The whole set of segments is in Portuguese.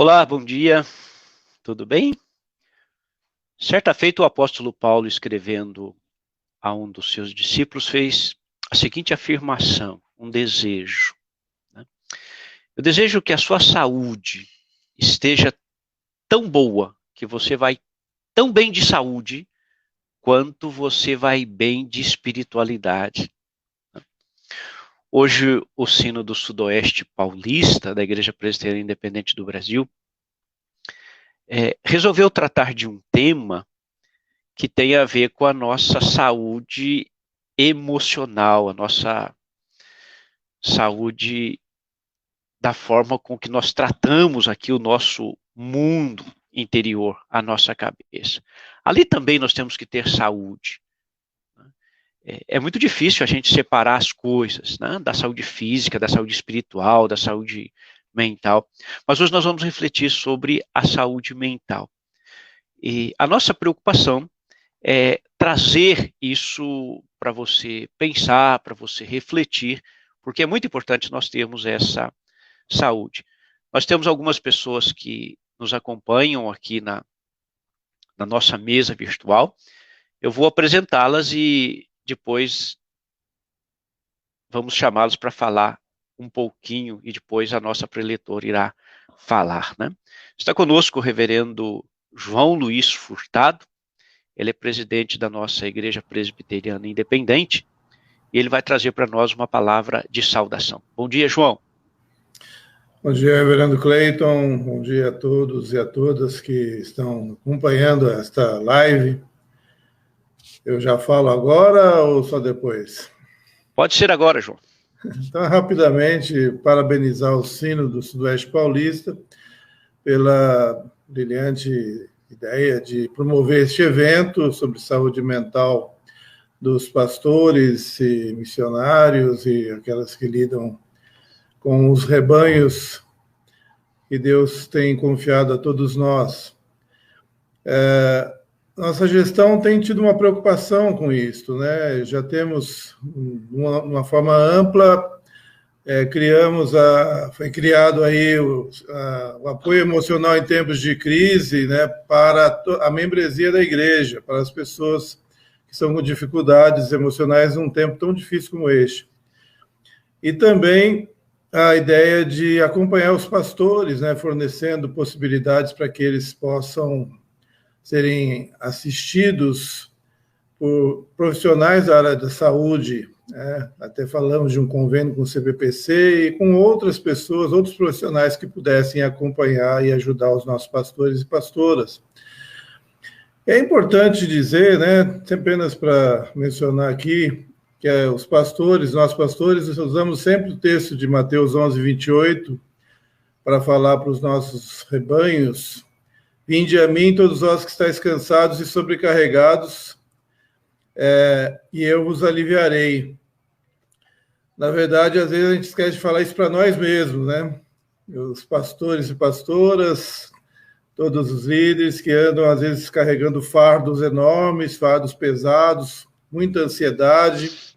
Olá, bom dia, tudo bem? Certa feita, o apóstolo Paulo, escrevendo a um dos seus discípulos, fez a seguinte afirmação, um desejo. Eu desejo que a sua saúde esteja tão boa, que você vai tão bem de saúde, quanto você vai bem de espiritualidade. Hoje, o sino do Sudoeste Paulista, da Igreja Presbiteriana Independente do Brasil, resolveu tratar de um tema que tem a ver com a nossa saúde emocional, a nossa saúde da forma com que nós tratamos aqui o nosso mundo interior, a nossa cabeça. Ali também nós temos que ter saúde. É muito difícil a gente separar as coisas, né? Da saúde física, da saúde espiritual, da saúde mental. Mas hoje nós vamos refletir sobre a saúde mental. E a nossa preocupação é trazer isso para você pensar, para você refletir, porque é muito importante nós termos essa saúde. Nós temos algumas pessoas que nos acompanham aqui na nossa mesa virtual. Eu vou apresentá-las e depois vamos chamá-los para falar um pouquinho e depois a nossa preletora irá falar, né? Está conosco o reverendo João Luiz Furtado. Ele é presidente da nossa Igreja Presbiteriana Independente e ele vai trazer para nós uma palavra de saudação. Bom dia, João. Bom dia, reverendo Cleiton. Bom dia a todos e a todas que estão acompanhando esta live. Eu já falo agora ou só depois? Pode ser agora, João. Então, rapidamente, parabenizar o Sino do Sudoeste Paulista pela brilhante ideia de promover este evento sobre saúde mental dos pastores e missionários e aquelas que lidam com os rebanhos que Deus tem confiado a todos nós. Nossa gestão tem tido uma preocupação com isso, né? Já temos, uma forma ampla, foi criado aí o apoio emocional em tempos de crise, né, para a membresia da igreja, para as pessoas que estão com dificuldades emocionais num tempo tão difícil como este. E também a ideia de acompanhar os pastores, né, fornecendo possibilidades para que eles possam serem assistidos por profissionais da área da saúde, né? Até falamos de um convênio com o CBPC e com outras pessoas, outros profissionais que pudessem acompanhar e ajudar os nossos pastores e pastoras. É importante dizer, né, apenas para mencionar aqui, que os pastores, nós pastores, usamos sempre o texto de Mateus 11, 28, para falar para os nossos rebanhos: vinde a mim, todos vós que estáis cansados e sobrecarregados, e eu vos aliviarei. Na verdade, às vezes a gente esquece de falar isso para nós mesmos, né? Os pastores e pastoras, todos os líderes que andam, às vezes, carregando fardos enormes, fardos pesados, muita ansiedade.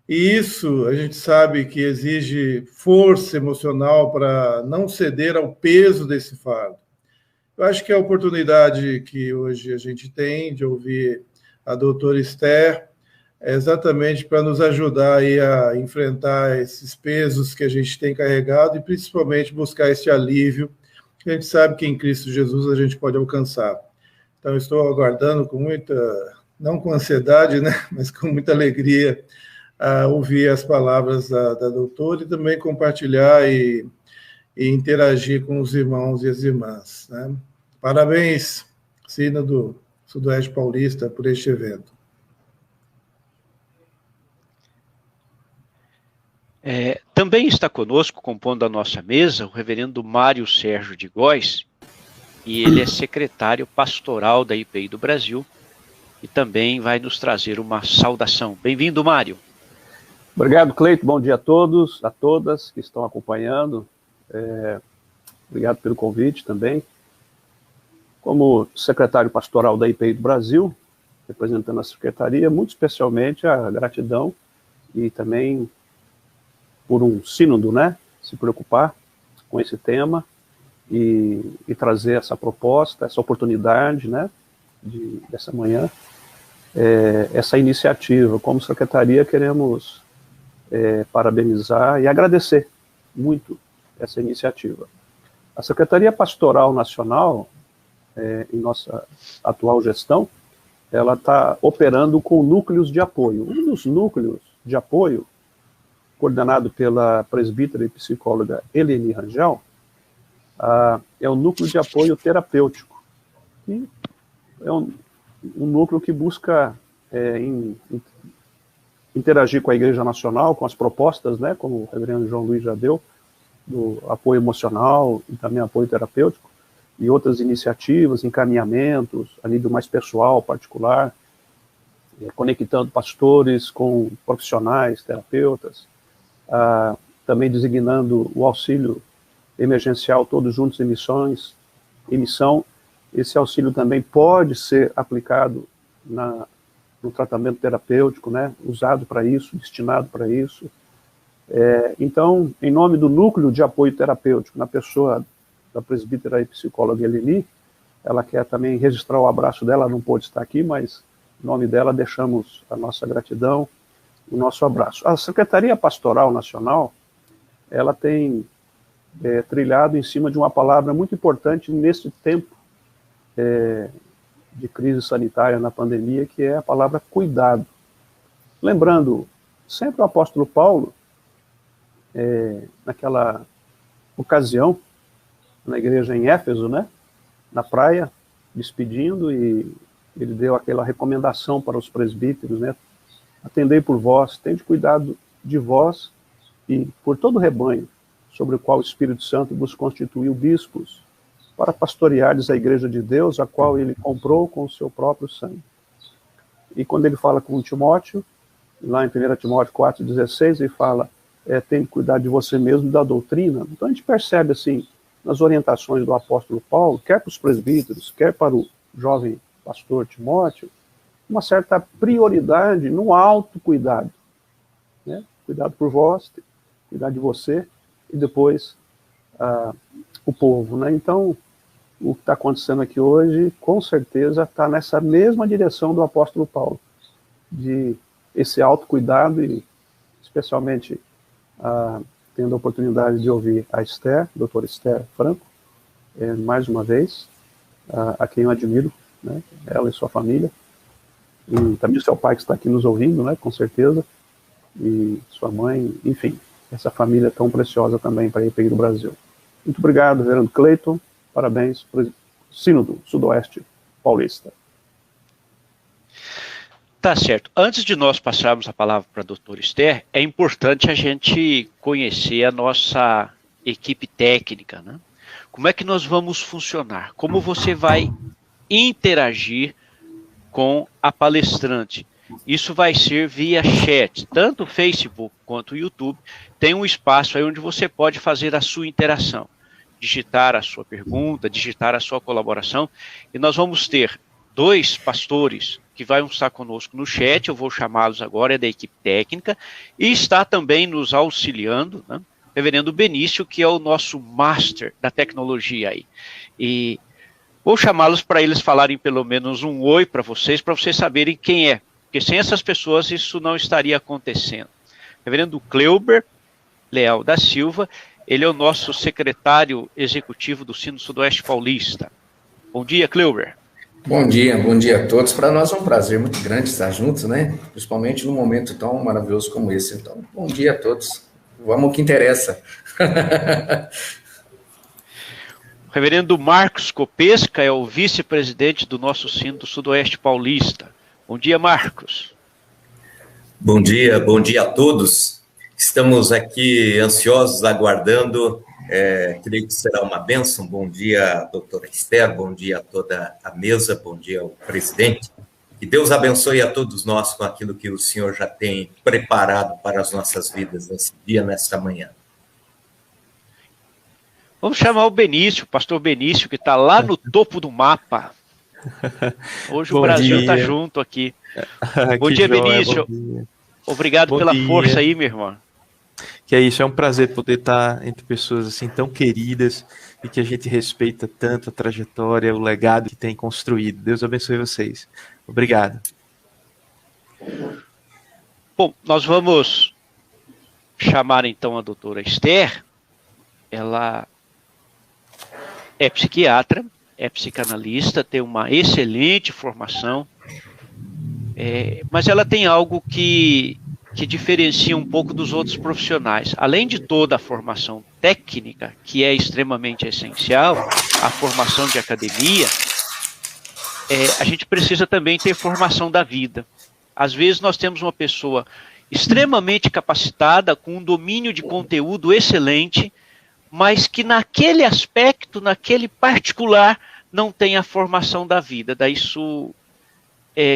E isso a gente sabe que exige força emocional para não ceder ao peso desse fardo. Eu acho que a oportunidade que hoje a gente tem de ouvir a doutora Esther é exatamente para nos ajudar aí a enfrentar esses pesos que a gente tem carregado e principalmente buscar esse alívio que a gente sabe que em Cristo Jesus a gente pode alcançar. Então, estou aguardando com muita, não com ansiedade, né, mas com muita alegria a ouvir as palavras da doutora e também compartilhar e interagir com os irmãos e as irmãs, né? Parabéns, Sino do Sudoeste Paulista, por este evento. Também está conosco, compondo a nossa mesa, o reverendo Mário Sérgio de Góes, e ele é secretário pastoral da IPI do Brasil, e também vai nos trazer uma saudação. Bem-vindo, Mário. Obrigado, Cleito. Bom dia a todos, a todas que estão acompanhando. Obrigado pelo convite também. Como secretário pastoral da IPI do Brasil, representando a secretaria, muito especialmente a gratidão e também por um sínodo, né, se preocupar com esse tema e trazer essa proposta, essa oportunidade, né, dessa manhã, essa iniciativa. Como secretaria, queremos parabenizar e agradecer muito essa iniciativa. A Secretaria Pastoral Nacional, em nossa atual gestão, ela está operando com núcleos de apoio. Um dos núcleos de apoio, coordenado pela presbítera e psicóloga Eleni Rangel, é o núcleo de apoio terapêutico. E é um núcleo que busca interagir com a Igreja Nacional, com as propostas, né, como o reverendo João Luiz já deu, do apoio emocional e também apoio terapêutico, e outras iniciativas, encaminhamentos, a nível mais pessoal, particular, conectando pastores com profissionais, terapeutas, também designando o auxílio emergencial Todos Juntos em Missão. Esse auxílio também pode ser aplicado no tratamento terapêutico, né, usado para isso, destinado para isso. Então, em nome do Núcleo de Apoio Terapêutico, na pessoa da presbítera e psicóloga Eleni, ela quer também registrar o abraço dela, não pôde estar aqui, mas em nome dela deixamos a nossa gratidão, o nosso abraço. A Secretaria Pastoral Nacional, ela tem trilhado em cima de uma palavra muito importante nesse tempo de crise sanitária na pandemia, que é a palavra cuidado. Lembrando, sempre o apóstolo Paulo, naquela ocasião, na igreja em Éfeso, né, na praia, despedindo, e ele deu aquela recomendação para os presbíteros, né, atendei por vós, tende cuidado de vós e por todo o rebanho, sobre o qual o Espírito Santo vos constituiu bispos, para pastoreardes a igreja de Deus, a qual ele comprou com o seu próprio sangue. E quando ele fala com Timóteo, lá em 1 Timóteo 4,16, ele fala, tem que cuidar de você mesmo e da doutrina. Então a gente percebe, assim, nas orientações do apóstolo Paulo, quer para os presbíteros, quer para o jovem pastor Timóteo, uma certa prioridade no autocuidado, né? Cuidado por vós, cuidar de você, e depois o povo, né? Então, o que está acontecendo aqui hoje, com certeza, está nessa mesma direção do apóstolo Paulo, de esse autocuidado, e especialmente tendo a oportunidade de ouvir a Esther, doutora Esther Franco, mais uma vez, a quem eu admiro, né? Ela e sua família, e também seu pai que está aqui nos ouvindo, né? Com certeza, e sua mãe, enfim, essa família tão preciosa também para a IPI do Brasil. Muito obrigado, reverendo Cleiton, parabéns para o Sínodo Sudoeste Paulista. Tá certo. Antes de nós passarmos a palavra para a doutora Esther, é importante a gente conhecer a nossa equipe técnica, né? Como é que nós vamos funcionar? Como você vai interagir com a palestrante? Isso vai ser via chat, tanto o Facebook quanto o YouTube. Tem um espaço aí onde você pode fazer a sua interação, digitar a sua pergunta, digitar a sua colaboração, e nós vamos ter 2 pastores que vão estar conosco no chat, eu vou chamá-los agora, é da equipe técnica, e está também nos auxiliando, né, o reverendo Benício, que é o nosso master da tecnologia aí. E vou chamá-los para eles falarem pelo menos um oi para vocês saberem quem é, porque sem essas pessoas isso não estaria acontecendo. Reverendo Cleuber Leal da Silva, ele é o nosso secretário executivo do Sínodo Sudoeste Paulista. Bom dia, Cleuber. Bom dia a todos. Para nós é um prazer muito grande estar juntos, né? Principalmente num momento tão maravilhoso como esse. Então, bom dia a todos. Vamos ao que interessa. O reverendo Marcos Copesca é o vice-presidente do nosso Sínodo Sudoeste Paulista. Bom dia, Marcos. Bom dia a todos. Estamos aqui ansiosos, aguardando. Creio que será uma bênção. Bom dia, doutora Esther, bom dia a toda a mesa, bom dia ao presidente. Que Deus abençoe a todos nós com aquilo que o Senhor já tem preparado para as nossas vidas nesse dia, nesta manhã. Vamos chamar o Benício, o pastor Benício, que está lá no topo do mapa. Hoje o Brasil está junto aqui. Bom dia, Benício. Obrigado pela força aí, meu irmão. que é isso, é um prazer poder estar entre pessoas assim tão queridas e que a gente respeita tanto a trajetória, o legado que tem construído. Deus abençoe vocês. Obrigado. Bom, nós vamos chamar então a doutora Esther. Ela é psiquiatra, é psicanalista, tem uma excelente formação, mas ela tem algo que diferencia um pouco dos outros profissionais. Além de toda a formação técnica, que é extremamente essencial, a formação de academia, a gente precisa também ter formação da vida. Às vezes nós temos uma pessoa extremamente capacitada, com um domínio de conteúdo excelente, mas que naquele aspecto, naquele particular, não tem a formação da vida. Daí isso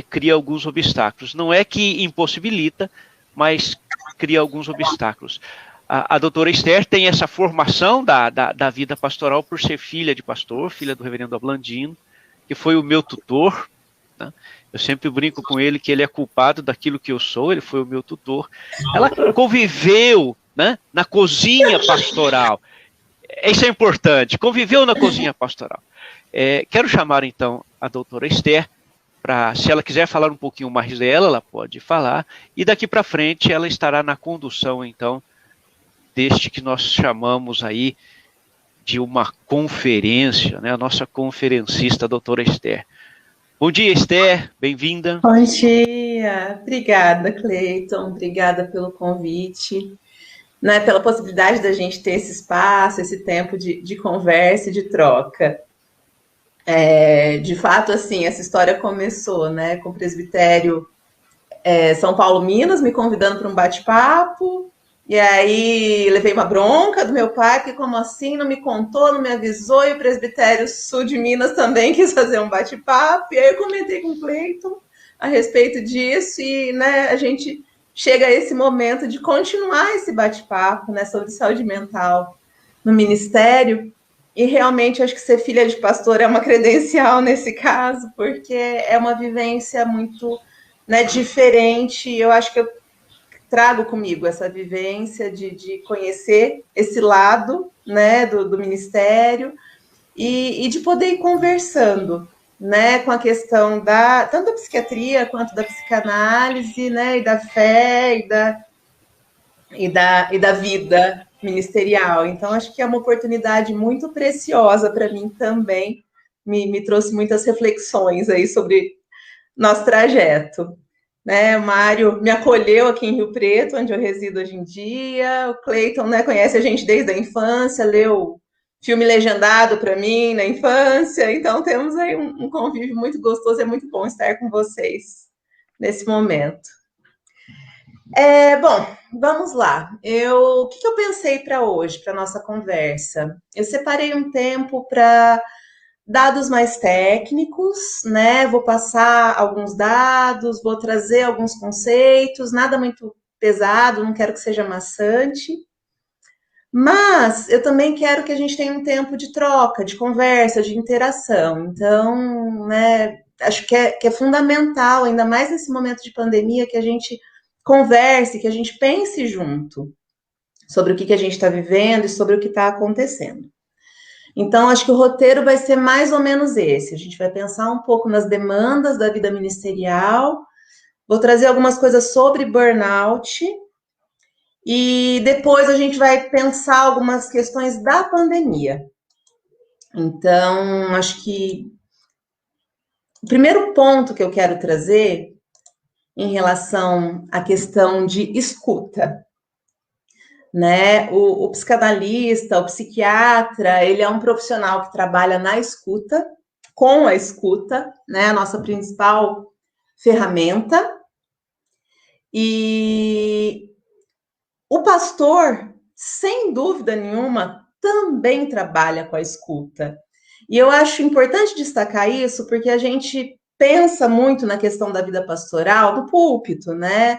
cria alguns obstáculos. Não é que impossibilita, mas cria alguns obstáculos. A doutora Esther tem essa formação da vida pastoral por ser filha de pastor, filha do reverendo Ablandino, que foi o meu tutor, né? Eu sempre brinco com ele que ele é culpado daquilo que eu sou, ele foi o meu tutor. Ela conviveu, né, na cozinha pastoral. Isso é importante, conviveu na cozinha pastoral. Quero chamar, então, a doutora Esther, se ela quiser falar um pouquinho mais dela, ela pode falar, e daqui para frente ela estará na condução, então, deste que nós chamamos aí de uma conferência, né, a nossa conferencista, a doutora Esther. Bom dia, Esther, bem-vinda. Bom dia, obrigada, Cleiton, obrigada pelo convite, né, pela possibilidade da gente ter esse espaço, esse tempo de conversa e de troca. De fato, assim, essa história começou, né, com o presbitério São Paulo, Minas, me convidando para um bate-papo, e aí levei uma bronca do meu pai, que como assim, não me contou, não me avisou, e o presbitério sul de Minas também quis fazer um bate-papo, e aí eu comentei com o Cleiton a respeito disso, e, né, a gente chega a esse momento de continuar esse bate-papo, né, sobre saúde mental no ministério. E realmente acho que ser filha de pastor é uma credencial nesse caso, porque é uma vivência muito, né, diferente. Eu acho que eu trago comigo essa vivência de conhecer esse lado, né, do ministério e de poder ir conversando, né, com a questão tanto da psiquiatria quanto da psicanálise, né, e da fé e da vida ministerial. Então, acho que é uma oportunidade muito preciosa para mim também, me trouxe muitas reflexões aí sobre nosso trajeto. Né, o Mário me acolheu aqui em Rio Preto, onde eu resido hoje em dia, o Cleiton, né, conhece a gente desde a infância, leu filme legendado para mim na infância, então temos aí um convívio muito gostoso, é muito bom estar com vocês nesse momento. Bom, vamos lá. O que eu pensei para hoje, para nossa conversa? Eu separei um tempo para dados mais técnicos, né? Vou passar alguns dados, vou trazer alguns conceitos, nada muito pesado, não quero que seja maçante. Mas eu também quero que a gente tenha um tempo de troca, de conversa, de interação. Então, né, acho que é fundamental, ainda mais nesse momento de pandemia, que a gente converse, que a gente pense junto sobre o que a gente está vivendo e sobre o que está acontecendo. Então, acho que o roteiro vai ser mais ou menos esse. A gente vai pensar um pouco nas demandas da vida ministerial, vou trazer algumas coisas sobre burnout, e depois a gente vai pensar algumas questões da pandemia. Então, acho que o primeiro ponto que eu quero trazer em relação à questão de escuta, né? O psicanalista, o psiquiatra, ele é um profissional que trabalha na escuta, com a escuta, né? A nossa principal ferramenta. E o pastor, sem dúvida nenhuma, também trabalha com a escuta. E eu acho importante destacar isso, porque a gente pensa muito na questão da vida pastoral do púlpito, né?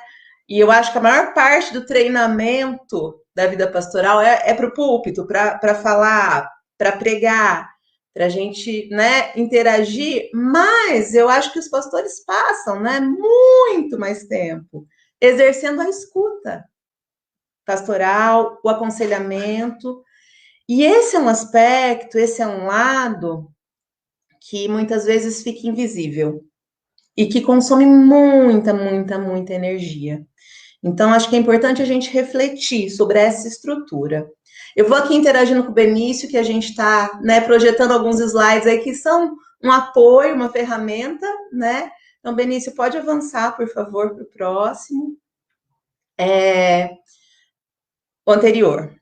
E eu acho que a maior parte do treinamento da vida pastoral é para o púlpito, para falar, para pregar, para a gente, né, interagir, mas eu acho que os pastores passam, né, muito mais tempo exercendo a escuta. pastoral, o aconselhamento. E esse é um aspecto, esse é um lado que muitas vezes fica invisível e que consome muita energia. Então, acho que é importante a gente refletir sobre essa estrutura. Eu vou aqui interagindo com o Benício, que a gente está, né, projetando alguns slides aí que são um apoio, uma ferramenta, né? Então, Benício, pode avançar, por favor, para o próximo. O anterior.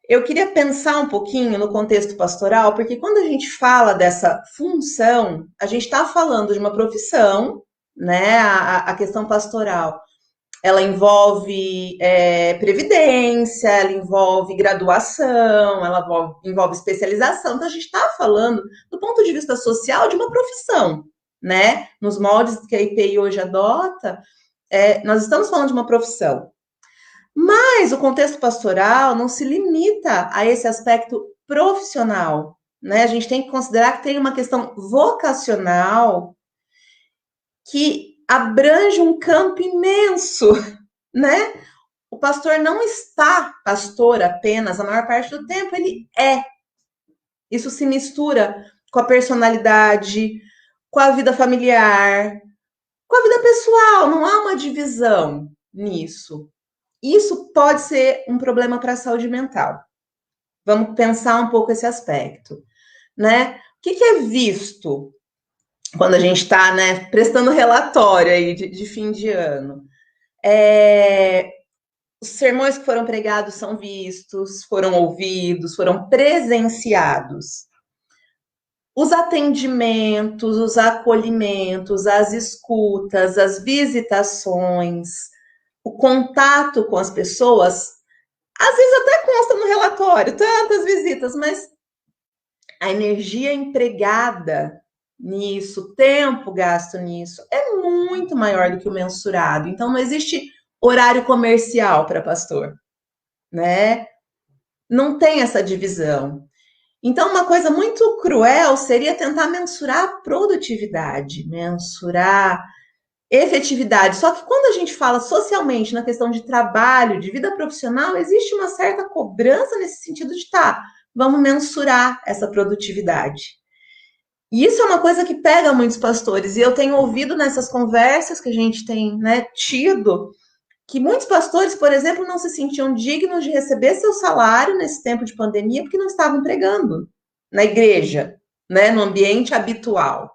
Eu queria pensar um pouquinho no contexto pastoral, porque quando a gente fala dessa função, a gente está falando de uma profissão, né? A questão pastoral, ela envolve previdência, ela envolve graduação, ela envolve especialização. Então, a gente está falando, do ponto de vista social, de uma profissão, né? Nos moldes que a IPI hoje adota, nós estamos falando de uma profissão. Mas o contexto pastoral não se limita a esse aspecto profissional, né? A gente tem que considerar que tem uma questão vocacional que abrange um campo imenso, né? O pastor não está pastor apenas, a maior parte do tempo ele é. Isso se mistura com a personalidade, com a vida familiar, com a vida pessoal, não há uma divisão nisso. Isso pode ser um problema para a saúde mental. Vamos pensar um pouco esse aspecto, né? O que é visto quando a gente está, né, prestando relatório aí de fim de ano? Os sermões que foram pregados são vistos, foram ouvidos, foram presenciados. Os atendimentos, os acolhimentos, as escutas, as visitações, o contato com as pessoas, às vezes até consta no relatório, tantas visitas, mas a energia empregada nisso, o tempo gasto nisso, é muito maior do que o mensurado. Então, não existe horário comercial para pastor, né? Não tem essa divisão. Então, uma coisa muito cruel seria tentar mensurar a produtividade, mensurar efetividade. Só que quando a gente fala socialmente na questão de trabalho, de vida profissional, existe uma certa cobrança nesse sentido de vamos mensurar essa produtividade. E isso é uma coisa que pega muitos pastores. E eu tenho ouvido nessas conversas que a gente tem, né, tido, que muitos pastores, por exemplo, não se sentiam dignos de receber seu salário nesse tempo de pandemia porque não estavam pregando na igreja, né, no ambiente habitual.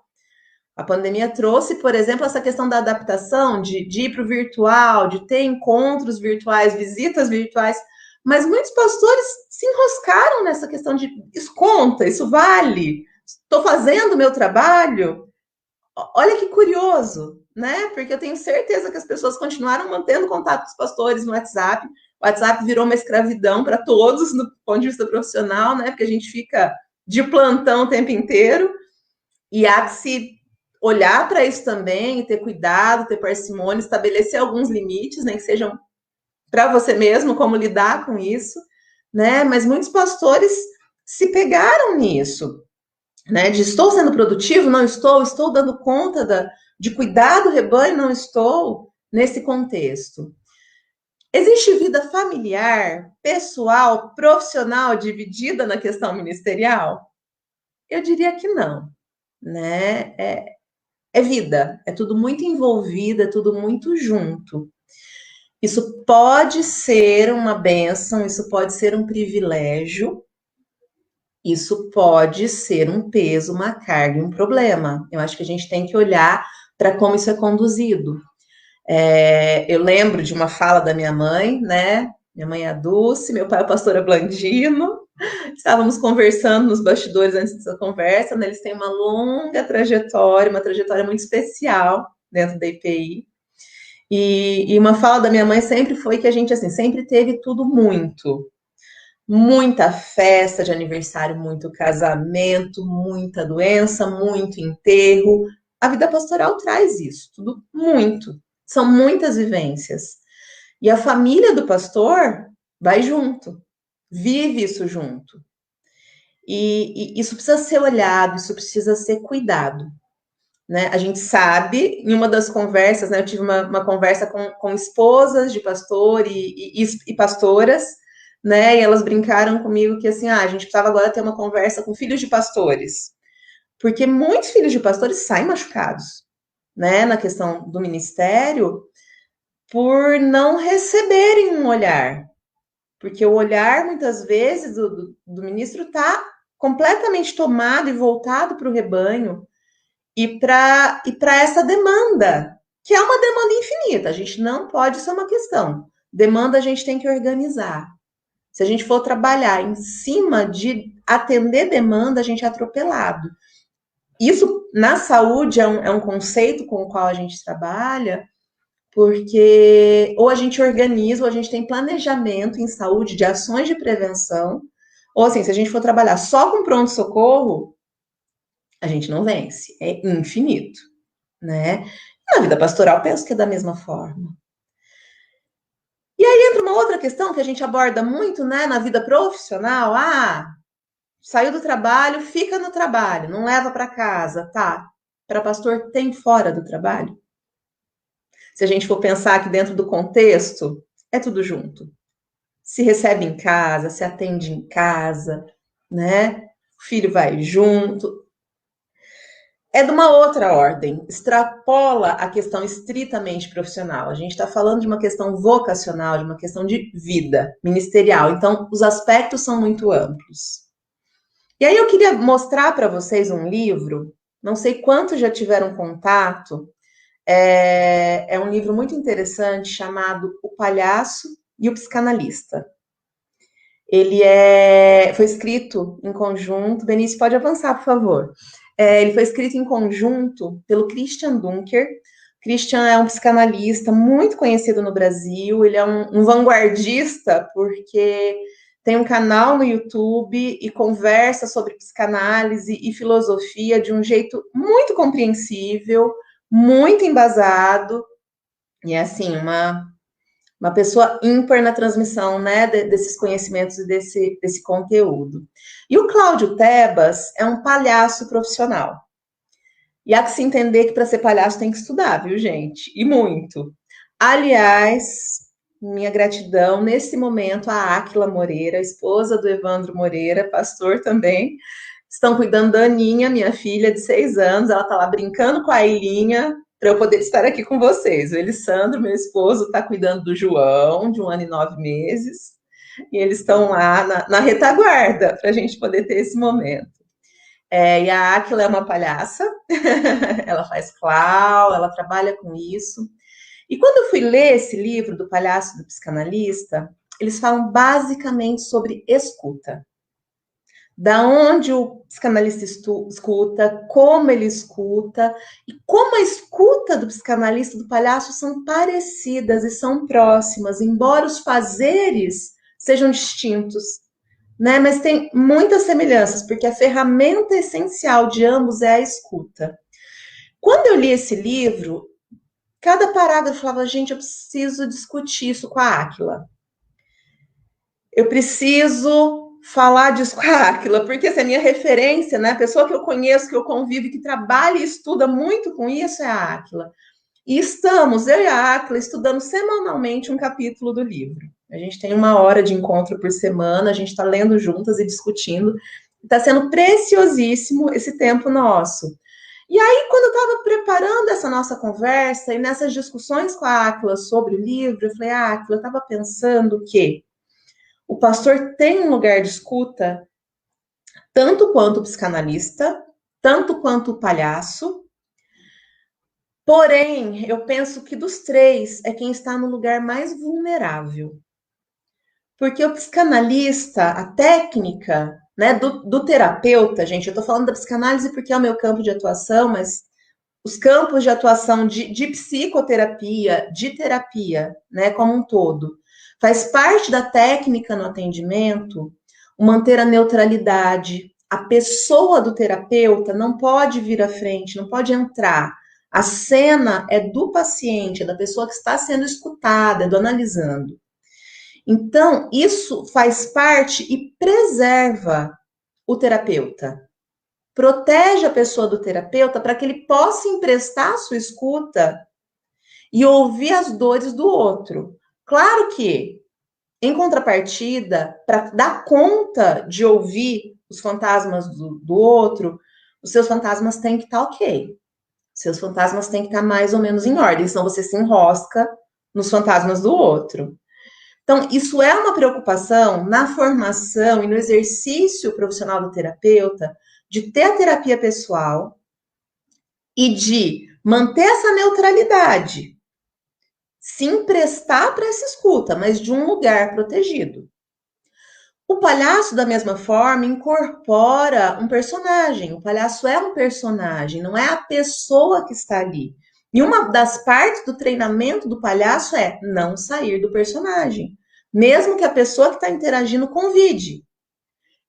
A pandemia trouxe, por exemplo, essa questão da adaptação, de ir para o virtual, de ter encontros virtuais, visitas virtuais, mas muitos pastores se enroscaram nessa questão de isso conta, isso vale, estou fazendo o meu trabalho. Olha que curioso, né? Porque eu tenho certeza que as pessoas continuaram mantendo contato com os pastores no WhatsApp. O WhatsApp virou uma escravidão para todos, do ponto de vista profissional, né? Porque a gente fica de plantão o tempo inteiro. E há que se olhar para isso também, ter cuidado, ter parcimônia, estabelecer alguns limites, né? Que sejam para você mesmo, como lidar com isso, né? Mas muitos pastores se pegaram nisso, né? De estou sendo produtivo? Não estou dando conta de cuidar do rebanho? Não estou nesse contexto. Existe vida familiar, pessoal, profissional dividida na questão ministerial? Eu diria que não, né? É vida, é tudo muito envolvido, é tudo muito junto. Isso pode ser uma bênção, isso pode ser um privilégio, isso pode ser um peso, uma carga e um problema. Eu acho que a gente tem que olhar para como isso é conduzido. Eu lembro de uma fala da minha mãe, né? Minha mãe é a Dulce, meu pai é o pastor Ablandino. Estávamos conversando nos bastidores antes dessa conversa, né? Eles têm uma longa trajetória, uma trajetória muito especial dentro da IPI. E uma fala da minha mãe sempre foi que a gente, assim, sempre teve tudo muito. Muita festa de aniversário, muito casamento, muita doença, muito enterro. A vida pastoral traz isso, tudo muito. São muitas vivências. E a família do pastor vai junto, vive isso junto. E isso precisa ser olhado, isso precisa ser cuidado. né? A gente sabe, em uma das conversas, né, eu tive uma conversa com esposas de pastor e pastoras, né, e elas brincaram comigo que, assim, a gente precisava agora ter uma conversa com filhos de pastores, porque muitos filhos de pastores saem machucados, né, na questão do ministério, por não receberem um olhar, porque o olhar, muitas vezes, do ministro está completamente tomado e voltado para o rebanho, e para essa demanda, que é uma demanda infinita. A gente não pode ser uma questão. Demanda a gente tem que organizar. Se a gente for trabalhar em cima de atender demanda, a gente é atropelado. Isso, na saúde, é um conceito com o qual a gente trabalha, porque ou a gente organiza, ou a gente tem planejamento em saúde de ações de prevenção, ou assim, se a gente for trabalhar só com pronto-socorro, a gente não vence, é infinito, né? Na vida pastoral, penso que é da mesma forma. E aí entra uma outra questão que a gente aborda muito, né, na vida profissional. Saiu do trabalho, fica no trabalho, não leva para casa, tá? Para pastor, tem fora do trabalho? Se a gente for pensar aqui dentro do contexto, é tudo junto. Se recebe em casa, se atende em casa, né? O filho vai junto. É de uma outra ordem, extrapola a questão estritamente profissional. A gente está falando de uma questão vocacional, de uma questão de vida ministerial. Então, os aspectos são muito amplos. E aí eu queria mostrar para vocês um livro, não sei quantos já tiveram contato, é um livro muito interessante chamado O Palhaço e o Psicanalista. Ele foi escrito em conjunto. Benício, pode avançar, por favor. Ele foi escrito em conjunto pelo Christian Dunker. Christian é um psicanalista muito conhecido no Brasil. Ele é um vanguardista, porque tem um canal no YouTube e conversa sobre psicanálise e filosofia de um jeito muito compreensível, muito embasado. E é, assim, uma pessoa ímpar na transmissão, né, desses conhecimentos e desse conteúdo. E o Cláudio Tebas é um palhaço profissional. E há que se entender que para ser palhaço tem que estudar, viu, gente? E muito. Aliás, minha gratidão nesse momento à Áquila Moreira, esposa do Evandro Moreira, pastor também. Estão cuidando da Aninha, minha filha de 6 anos. Ela está lá brincando com a Ilinha, para eu poder estar aqui com vocês. O Elisandro, meu esposo, está cuidando do João, de 1 ano e 9 meses, e eles estão lá na retaguarda, para a gente poder ter esse momento. E a Áquila é uma palhaça, ela faz clown, ela trabalha com isso. E quando eu fui ler esse livro do Palhaço e do Psicanalista, eles falam basicamente sobre escuta. Da onde o psicanalista escuta, como ele escuta, e como a escuta do psicanalista e do palhaço são parecidas e são próximas, embora os fazeres sejam distintos, né? Mas tem muitas semelhanças, porque a ferramenta essencial de ambos é a escuta. Quando eu li esse livro, cada parágrafo falava, gente, eu preciso discutir isso com a Áquila. Eu preciso falar disso com a Áquila, porque essa é a minha referência, né? A pessoa que eu conheço, que eu convivo, que trabalha e estuda muito com isso é a Áquila. E estamos, eu e a Áquila, estudando semanalmente um capítulo do livro. A gente tem 1 hora de encontro por semana, a gente está lendo juntas e discutindo. Está sendo preciosíssimo esse tempo nosso. E aí, quando eu estava preparando essa nossa conversa e nessas discussões com a Áquila sobre o livro, eu falei, Áquila, eu estava pensando que o pastor tem um lugar de escuta, tanto quanto o psicanalista, tanto quanto o palhaço. Porém, eu penso que dos 3 é quem está no lugar mais vulnerável. Porque o psicanalista, a técnica, né, do terapeuta, gente, eu estou falando da psicanálise porque é o meu campo de atuação, mas os campos de atuação de psicoterapia, de terapia, né, como um todo, faz parte da técnica no atendimento o manter a neutralidade. A pessoa do terapeuta não pode vir à frente, não pode entrar. A cena é do paciente, é da pessoa que está sendo escutada, é do analisando. Então, isso faz parte e preserva o terapeuta. protege a pessoa do terapeuta para que ele possa emprestar a sua escuta e ouvir as dores do outro. Claro que, em contrapartida, para dar conta de ouvir os fantasmas do outro, os seus fantasmas têm que estar ok. Seus fantasmas têm que estar mais ou menos em ordem, senão você se enrosca nos fantasmas do outro. Então, isso é uma preocupação na formação e no exercício profissional do terapeuta, de ter a terapia pessoal e de manter essa neutralidade, se emprestar para essa escuta, mas de um lugar protegido. O palhaço, da mesma forma, incorpora um personagem. O palhaço é um personagem, não é a pessoa que está ali. E uma das partes do treinamento do palhaço é não sair do personagem. Mesmo que a pessoa que está interagindo convide.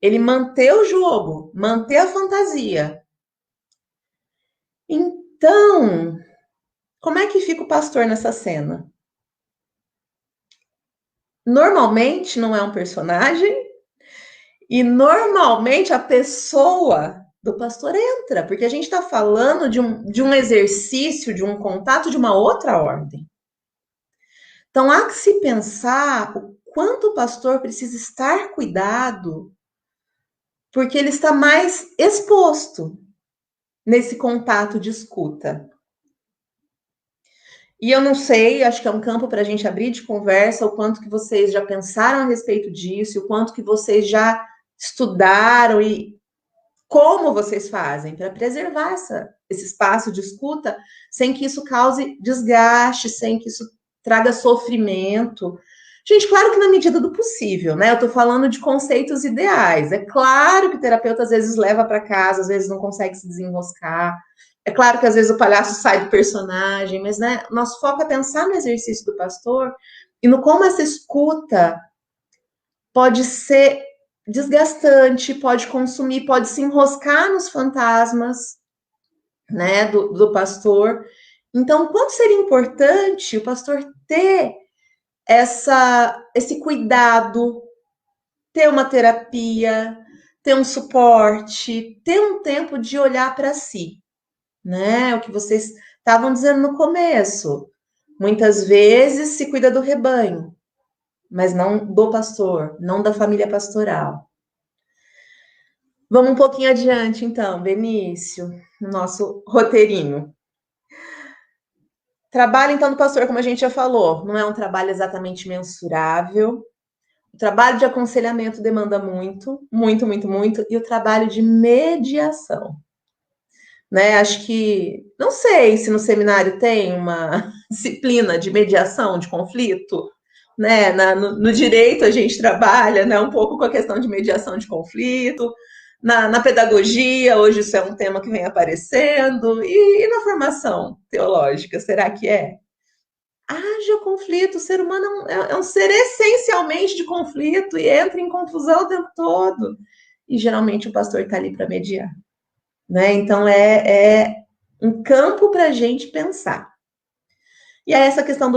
Ele manter o jogo, manter a fantasia. Então, como é que fica o pastor nessa cena? Normalmente não é um personagem e normalmente a pessoa do pastor entra, porque a gente está falando de um exercício, de um contato de uma outra ordem. Então, há que se pensar o quanto o pastor precisa estar cuidado, porque ele está mais exposto nesse contato de escuta. E eu não sei, acho que é um campo para a gente abrir de conversa, o quanto que vocês já pensaram a respeito disso, o quanto que vocês já estudaram e como vocês fazem para preservar esse espaço de escuta sem que isso cause desgaste, sem que isso traga sofrimento. Gente, claro que na medida do possível, né? Eu tô falando de conceitos ideais. É claro que o terapeuta às vezes leva para casa, às vezes não consegue se desenroscar. É claro que às vezes o palhaço sai do personagem, mas né, nosso foco é pensar no exercício do pastor e no como essa escuta pode ser desgastante, pode consumir, pode se enroscar nos fantasmas, né, do pastor. Então, quanto seria importante o pastor ter esse cuidado, ter uma terapia, ter um suporte, ter um tempo de olhar para si, né? O que vocês estavam dizendo no começo. Muitas vezes se cuida do rebanho, mas não do pastor, não da família pastoral. Vamos um pouquinho adiante, então, Benício, no nosso roteirinho. Trabalho, então, do pastor, como a gente já falou, não é um trabalho exatamente mensurável. O trabalho de aconselhamento demanda muito, muito, muito, muito, e o trabalho de mediação. Né? Acho que, não sei se no seminário tem uma disciplina de mediação de conflito, né? No direito a gente trabalha, né, um pouco com a questão de mediação de conflito, na pedagogia, hoje isso é um tema que vem aparecendo, e na formação teológica, será que é? Haja conflito, o ser humano é um ser essencialmente de conflito e entra em confusão o tempo todo. E geralmente o pastor está ali para mediar. Né? Então é um campo para a gente pensar. E é essa questão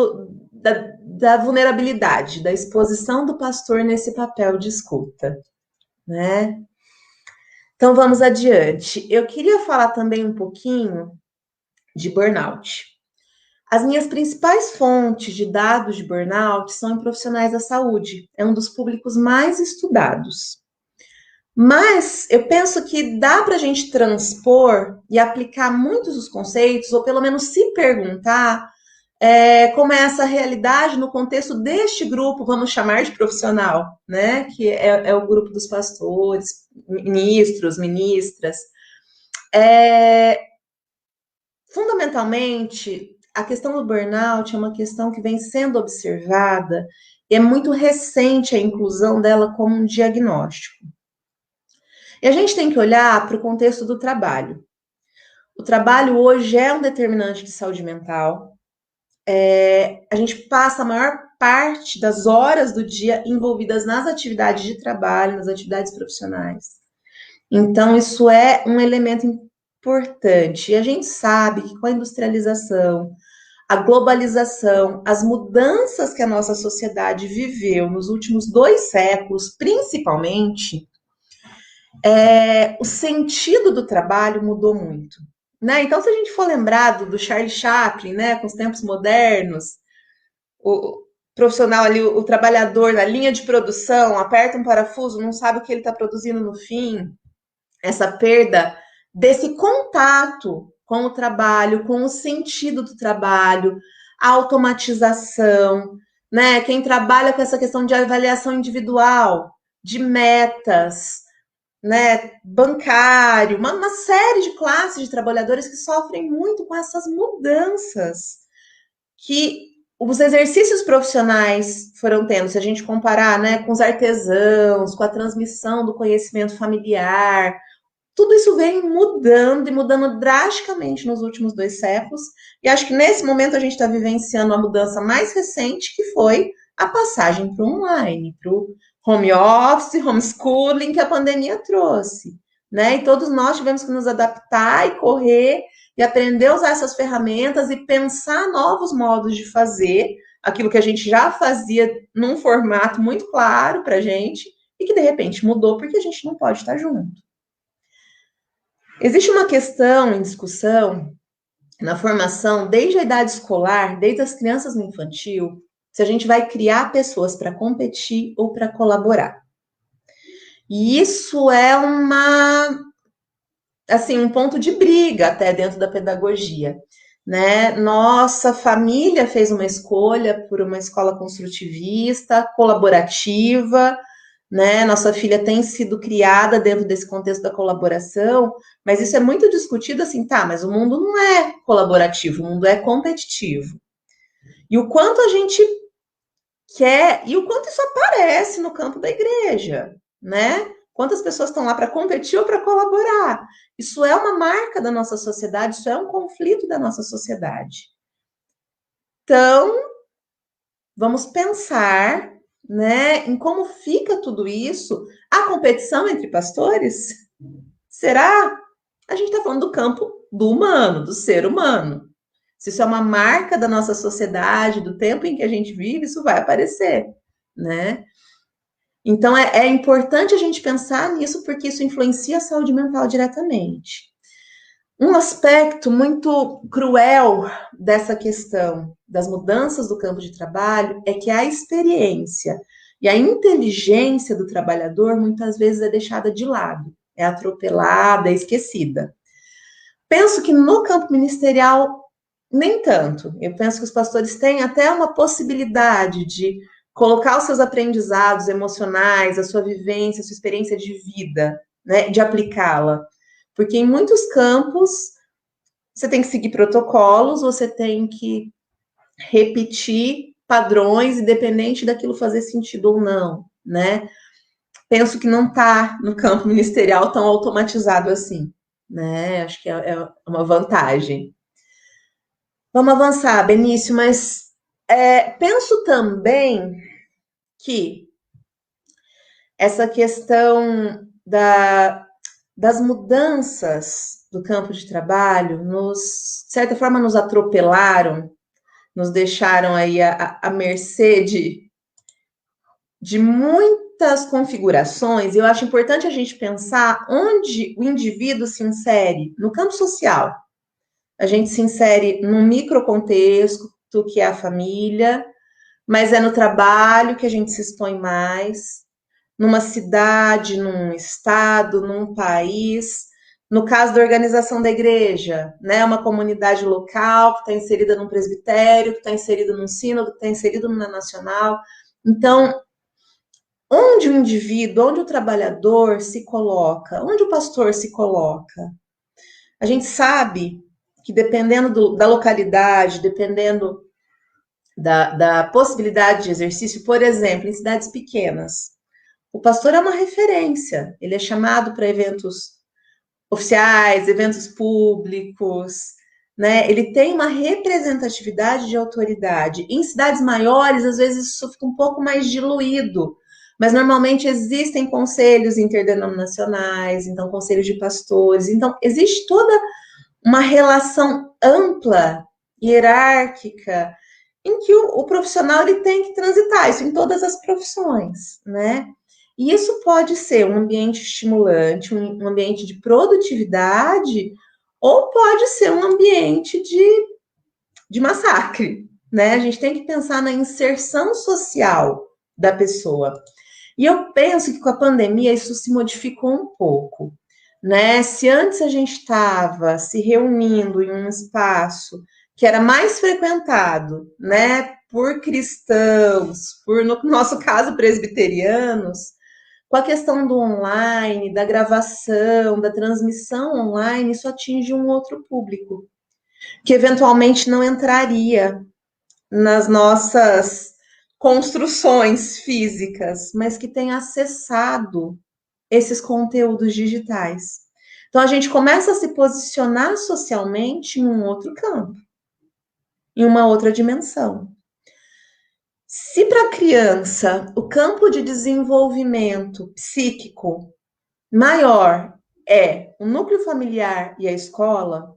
da vulnerabilidade, da exposição do pastor nesse papel de escuta. Né? Então vamos adiante. Eu queria falar também um pouquinho de burnout. As minhas principais fontes de dados de burnout são em profissionais da saúde. É um dos públicos mais estudados. Mas eu penso que dá para a gente transpor e aplicar muitos dos conceitos, ou pelo menos se perguntar como é essa realidade no contexto deste grupo, vamos chamar de profissional, né? Que é o grupo dos pastores, ministros, ministras. Fundamentalmente, a questão do burnout é uma questão que vem sendo observada e é muito recente a inclusão dela como um diagnóstico. E a gente tem que olhar para o contexto do trabalho. O trabalho hoje é um determinante de saúde mental. A gente passa a maior parte das horas do dia envolvidas nas atividades de trabalho, nas atividades profissionais. Então, isso é um elemento importante. E a gente sabe que com a industrialização, a globalização, as mudanças que a nossa sociedade viveu nos últimos 2 séculos, principalmente, o sentido do trabalho mudou muito, né? Então, se a gente for lembrado do Charlie Chaplin, né, com os tempos modernos, o profissional ali, o trabalhador na linha de produção, aperta um parafuso, não sabe o que ele está produzindo no fim, essa perda desse contato com o trabalho, com o sentido do trabalho, a automatização, né? Quem trabalha com essa questão de avaliação individual, de metas, né? Bancário, uma série de classes de trabalhadores que sofrem muito com essas mudanças que os exercícios profissionais foram tendo, se a gente comparar, né, com os artesãos, com a transmissão do conhecimento familiar, tudo isso vem mudando e mudando drasticamente nos últimos 2 séculos, e acho que nesse momento a gente está vivenciando a mudança mais recente, que foi a passagem para o online, para o home office, homeschooling, que a pandemia trouxe, né? E todos nós tivemos que nos adaptar e correr e aprender a usar essas ferramentas e pensar novos modos de fazer aquilo que a gente já fazia num formato muito claro para a gente e que de repente mudou porque a gente não pode estar junto. Existe uma questão em discussão na formação, desde a idade escolar, desde as crianças no infantil, se a gente vai criar pessoas para competir ou para colaborar. E isso é um ponto de briga até dentro da pedagogia, né? Nossa família fez uma escolha por uma escola construtivista, colaborativa, né? Nossa filha tem sido criada dentro desse contexto da colaboração, mas isso é muito discutido assim, tá, mas o mundo não é colaborativo, o mundo é competitivo. E o quanto a gente quer, e o quanto isso aparece no campo da igreja, né? Quantas pessoas estão lá para competir ou para colaborar? Isso é uma marca da nossa sociedade, isso é um conflito da nossa sociedade. Então, vamos pensar, né, em como fica tudo isso. A competição entre pastores? Será? A gente está falando do campo do humano, do ser humano. Se isso é uma marca da nossa sociedade, do tempo em que a gente vive, isso vai aparecer, né? Então, é importante a gente pensar nisso, porque isso influencia a saúde mental diretamente. Um aspecto muito cruel dessa questão das mudanças do campo de trabalho é que a experiência e a inteligência do trabalhador muitas vezes é deixada de lado, é atropelada, é esquecida. Penso que no campo ministerial, nem tanto. Eu penso que os pastores têm até uma possibilidade de colocar os seus aprendizados emocionais, a sua vivência, a sua experiência de vida, né, de aplicá-la. Porque em muitos campos, você tem que seguir protocolos, você tem que repetir padrões, independente daquilo fazer sentido ou não, né? Penso que não está no campo ministerial tão automatizado assim, né? Acho que é uma vantagem. Vamos avançar, Benício, mas penso também que essa questão das mudanças do campo de trabalho, de certa forma, nos atropelaram, nos deixaram aí à mercê de muitas configurações. E eu acho importante a gente pensar onde o indivíduo se insere no campo social. A gente se insere num microcontexto, que é a família, mas é no trabalho que a gente se expõe mais, numa cidade, num estado, num país. No caso da organização da igreja, né, uma comunidade local que está inserida num presbitério, que está inserida num sínodo, que está inserido numa nacional. Então, onde o indivíduo, onde o trabalhador se coloca, onde o pastor se coloca? A gente sabe que dependendo da localidade, dependendo da possibilidade de exercício, por exemplo, em cidades pequenas, o pastor é uma referência, ele é chamado para eventos oficiais, eventos públicos, né? Ele tem uma representatividade de autoridade. Em cidades maiores, às vezes isso fica um pouco mais diluído, mas normalmente existem conselhos interdenominacionais, então conselhos de pastores, então existe toda uma relação ampla, hierárquica, em que o profissional ele tem que transitar, isso em todas as profissões, né? E isso pode ser um ambiente estimulante, um ambiente de produtividade, ou pode ser um ambiente de massacre, né? A gente tem que pensar na inserção social da pessoa. E eu penso que com a pandemia isso se modificou um pouco, né? Se antes a gente estava se reunindo em um espaço que era mais frequentado, né, por cristãos, por, no nosso caso, presbiterianos, com a questão do online, da gravação, da transmissão online, isso atinge um outro público, que eventualmente não entraria nas nossas construções físicas, mas que tem acessado esses conteúdos digitais. Então, a gente começa a se posicionar socialmente em um outro campo, em uma outra dimensão. Se para a criança o campo de desenvolvimento psíquico maior é o núcleo familiar e a escola,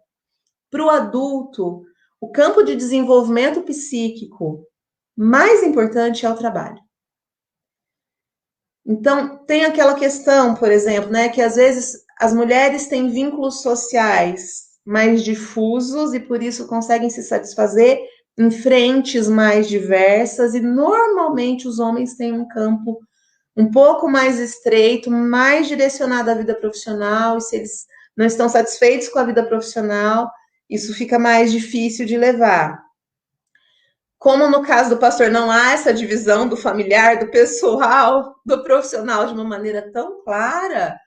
para o adulto, o campo de desenvolvimento psíquico mais importante é o trabalho. Então, tem aquela questão, por exemplo, né, que às vezes as mulheres têm vínculos sociais mais difusos e por isso conseguem se satisfazer em frentes mais diversas, e normalmente os homens têm um campo um pouco mais estreito, mais direcionado à vida profissional, e se eles não estão satisfeitos com a vida profissional, isso fica mais difícil de levar. Como no caso do pastor não há essa divisão do familiar, do pessoal, do profissional de uma maneira tão clara,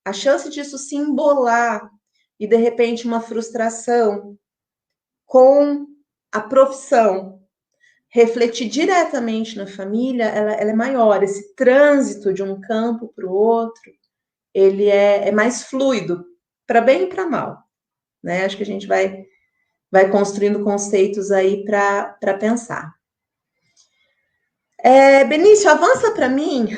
a chance disso se embolar e, de repente, uma frustração com a profissão refletir diretamente na família, ela é maior. Esse trânsito de um campo para o outro, ele é mais fluido, para bem e para mal, né? Acho que a gente vai construindo conceitos aí para pensar. Benício, avança para mim,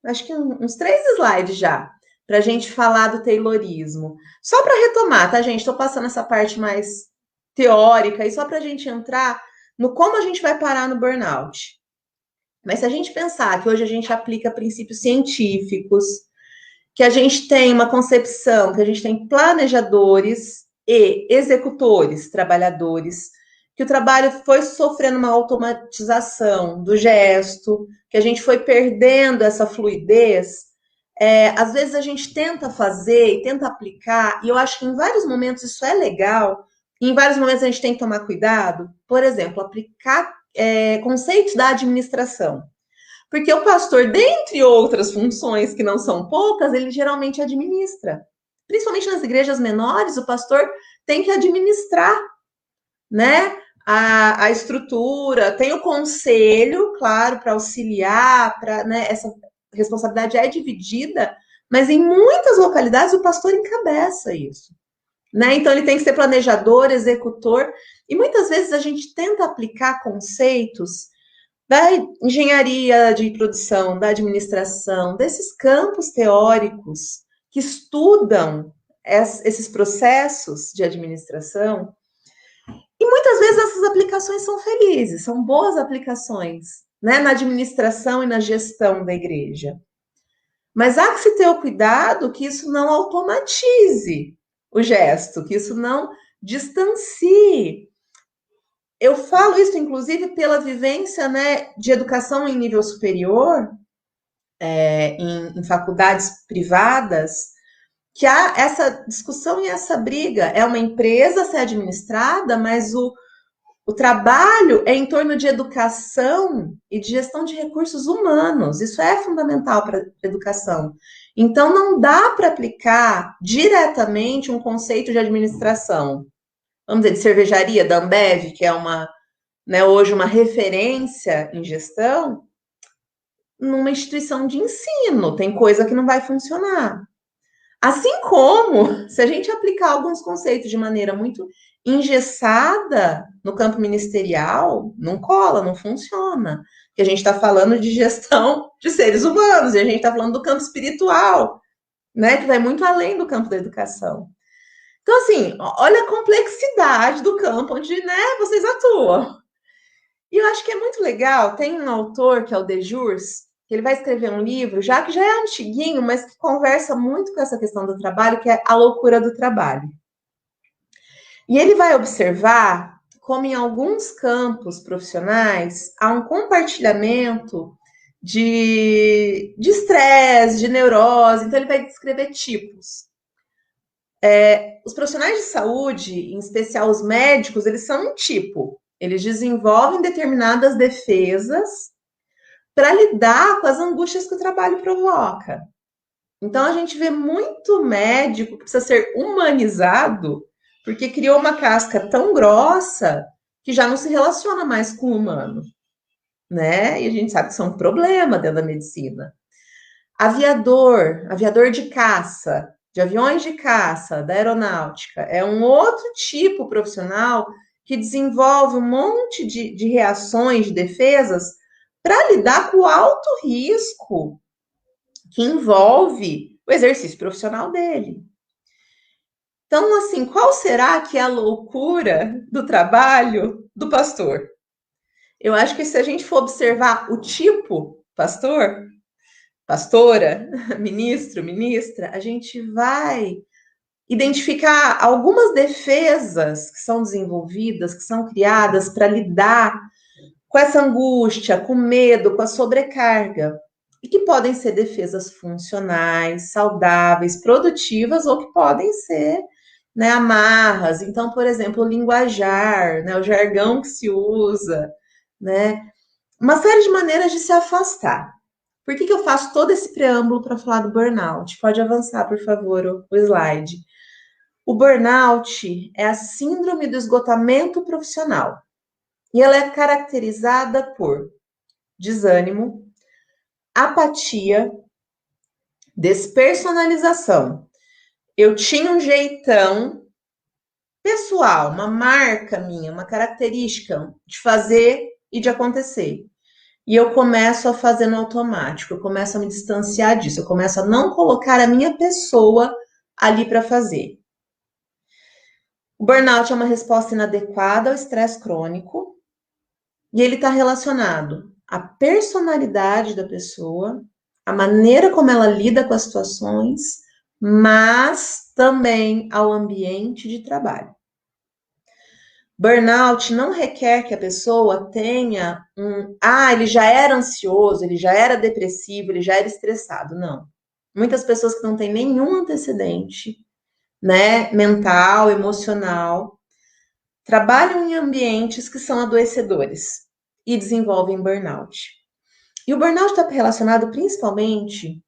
acho que uns 3 slides já, para a gente falar do Taylorismo. Só para retomar, tá, gente? Estou passando essa parte mais teórica, e só para a gente entrar no como a gente vai parar no burnout. Mas se a gente pensar que hoje a gente aplica princípios científicos, que a gente tem uma concepção, que a gente tem planejadores e executores, trabalhadores, que o trabalho foi sofrendo uma automatização do gesto, que a gente foi perdendo essa fluidez, às vezes a gente tenta fazer e tenta aplicar, e eu acho que em vários momentos isso é legal, e em vários momentos a gente tem que tomar cuidado. Por exemplo, aplicar conceitos da administração. Porque o pastor, dentre outras funções que não são poucas, ele geralmente administra. Principalmente nas igrejas menores, o pastor tem que administrar, né, a estrutura, tem o conselho, claro, para auxiliar, né, essa responsabilidade é dividida, mas em muitas localidades o pastor encabeça isso, né? Então ele tem que ser planejador, executor, e muitas vezes a gente tenta aplicar conceitos da engenharia de produção, da administração, desses campos teóricos que estudam esses processos de administração, e muitas vezes essas aplicações são felizes, são boas aplicações, né, na administração e na gestão da igreja. Mas há que se ter o cuidado que isso não automatize o gesto, que isso não distancie. Eu falo isso, inclusive, pela vivência, né, de educação em nível superior, em faculdades privadas, que há essa discussão e essa briga. É uma empresa a ser administrada, mas o trabalho é em torno de educação e de gestão de recursos humanos. Isso é fundamental para a educação. Então, não dá para aplicar diretamente um conceito de administração, vamos dizer, de cervejaria da Ambev, que é hoje uma referência em gestão, numa instituição de ensino. Tem coisa que não vai funcionar. Assim como, se a gente aplicar alguns conceitos de maneira muito engessada no campo ministerial, não cola, não funciona. Porque a gente está falando de gestão de seres humanos, e a gente está falando do campo espiritual, né, que vai muito além do campo da educação. Então, assim, olha a complexidade do campo onde, né, vocês atuam. E eu acho que é muito legal, tem um autor que é o De Jurs, que ele vai escrever um livro, já que já é antiguinho, mas que conversa muito com essa questão do trabalho, que é A Loucura do Trabalho. E ele vai observar como em alguns campos profissionais há um compartilhamento de estresse, de neurose. Então ele vai descrever tipos. Os profissionais de saúde, em especial os médicos, eles são um tipo. Eles desenvolvem determinadas defesas para lidar com as angústias que o trabalho provoca. Então, a gente vê muito médico que precisa ser humanizado, porque criou uma casca tão grossa que já não se relaciona mais com o humano, né? E a gente sabe que isso é um problema dentro da medicina. Aviador de caça, de aviões de caça, da aeronáutica, é um outro tipo profissional que desenvolve um monte de reações, de defesas, para lidar com o alto risco que envolve o exercício profissional dele. Então, assim, qual será que é a loucura do trabalho do pastor? Eu acho que se a gente for observar o tipo pastor, pastora, ministro, ministra, a gente vai identificar algumas defesas que são desenvolvidas, que são criadas para lidar com essa angústia, com medo, com a sobrecarga, e que podem ser defesas funcionais, saudáveis, produtivas, ou que podem ser, né, amarras. Então, por exemplo, o linguajar, né, o jargão que se usa, né, uma série de maneiras de se afastar. Por que eu faço todo esse preâmbulo para falar do burnout? Pode avançar, por favor, o slide. O burnout é a síndrome do esgotamento profissional. E ela é caracterizada por desânimo, apatia, despersonalização. Eu tinha um jeitão pessoal, uma marca minha, uma característica de fazer e de acontecer. E eu começo a fazer no automático, eu começo a me distanciar disso, eu começo a não colocar a minha pessoa ali para fazer. O burnout é uma resposta inadequada ao estresse crônico, e ele está relacionado à personalidade da pessoa, à maneira como ela lida com as situações, mas também ao ambiente de trabalho. Burnout não requer que a pessoa tenha ele já era ansioso, ele já era depressivo, ele já era estressado. Não. Muitas pessoas que não têm nenhum antecedente, né, mental, emocional, trabalham em ambientes que são adoecedores e desenvolvem burnout. E o burnout está relacionado principalmente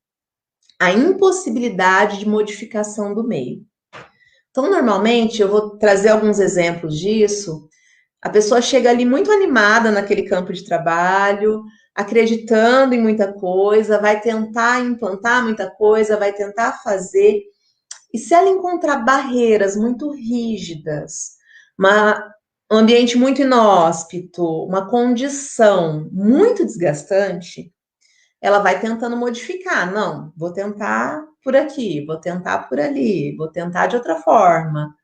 à impossibilidade de modificação do meio. Então, normalmente, eu vou trazer alguns exemplos disso. A pessoa chega ali muito animada naquele campo de trabalho, acreditando em muita coisa, vai tentar implantar muita coisa, vai tentar fazer. E se ela encontrar barreiras muito rígidas, um ambiente muito inóspito, uma condição muito desgastante, ela vai tentando modificar. Não, vou tentar por aqui, vou tentar por ali, vou tentar de outra forma.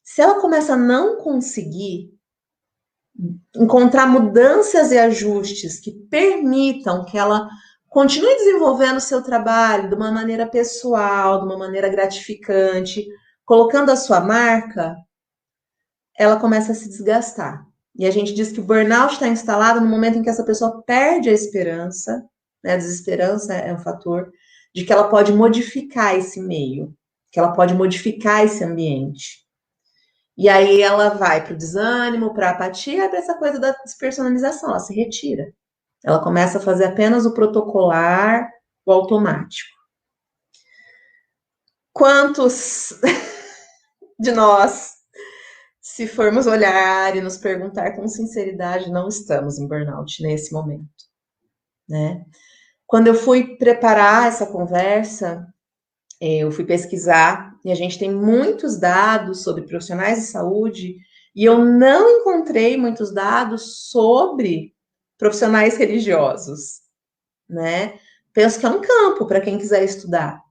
Se ela começa a não conseguir encontrar mudanças e ajustes que permitam que ela continue desenvolvendo o seu trabalho de uma maneira pessoal, de uma maneira gratificante, colocando a sua marca, ela começa a se desgastar. E a gente diz que o burnout está instalado no momento em que essa pessoa perde a esperança, né? A desesperança é um fator, de que ela pode modificar esse meio, que ela pode modificar esse ambiente. E aí ela vai para o desânimo, para a apatia, para essa coisa da despersonalização, ela se retira. Ela começa a fazer apenas o protocolar, o automático. Quantos de nós, se formos olhar e nos perguntar com sinceridade, não estamos em burnout nesse momento, né? Quando eu fui preparar essa conversa, eu fui pesquisar, e a gente tem muitos dados sobre profissionais de saúde, e eu não encontrei muitos dados sobre profissionais religiosos, né? Penso que é um campo para quem quiser estudar.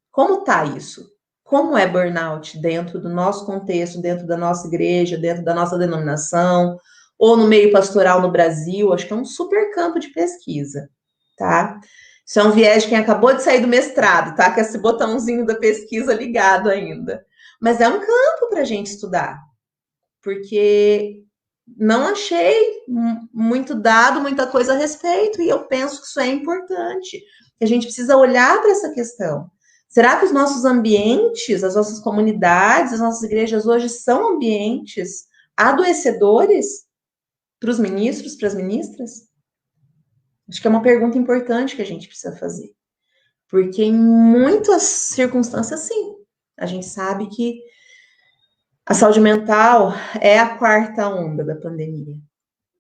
Como está isso? Como é burnout dentro do nosso contexto, dentro da nossa igreja, dentro da nossa denominação, ou no meio pastoral no Brasil. Acho que é um super campo de pesquisa, tá? Isso é um viés de quem acabou de sair do mestrado, tá? Com esse botãozinho da pesquisa ligado ainda. Mas é um campo para a gente estudar, porque não achei muito dado, muita coisa a respeito, e eu penso que isso é importante, que a gente precisa olhar para essa questão. Será que os nossos ambientes, as nossas comunidades, as nossas igrejas hoje são ambientes adoecedores para os ministros, para as ministras? Acho que é uma pergunta importante que a gente precisa fazer. Porque em muitas circunstâncias, sim. A gente sabe que a saúde mental é a quarta onda da pandemia,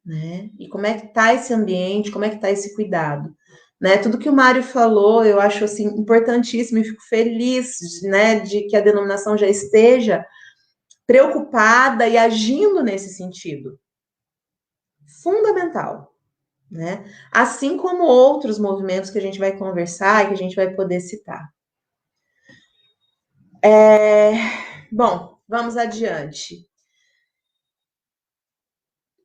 né? E como é que está esse ambiente, como é que está esse cuidado? Né? Tudo que o Mário falou, eu acho assim, importantíssimo e fico feliz, né, de que a denominação já esteja preocupada e agindo nesse sentido. Fundamental, né? Assim como outros movimentos que a gente vai conversar e que a gente vai poder citar. Bom, vamos adiante.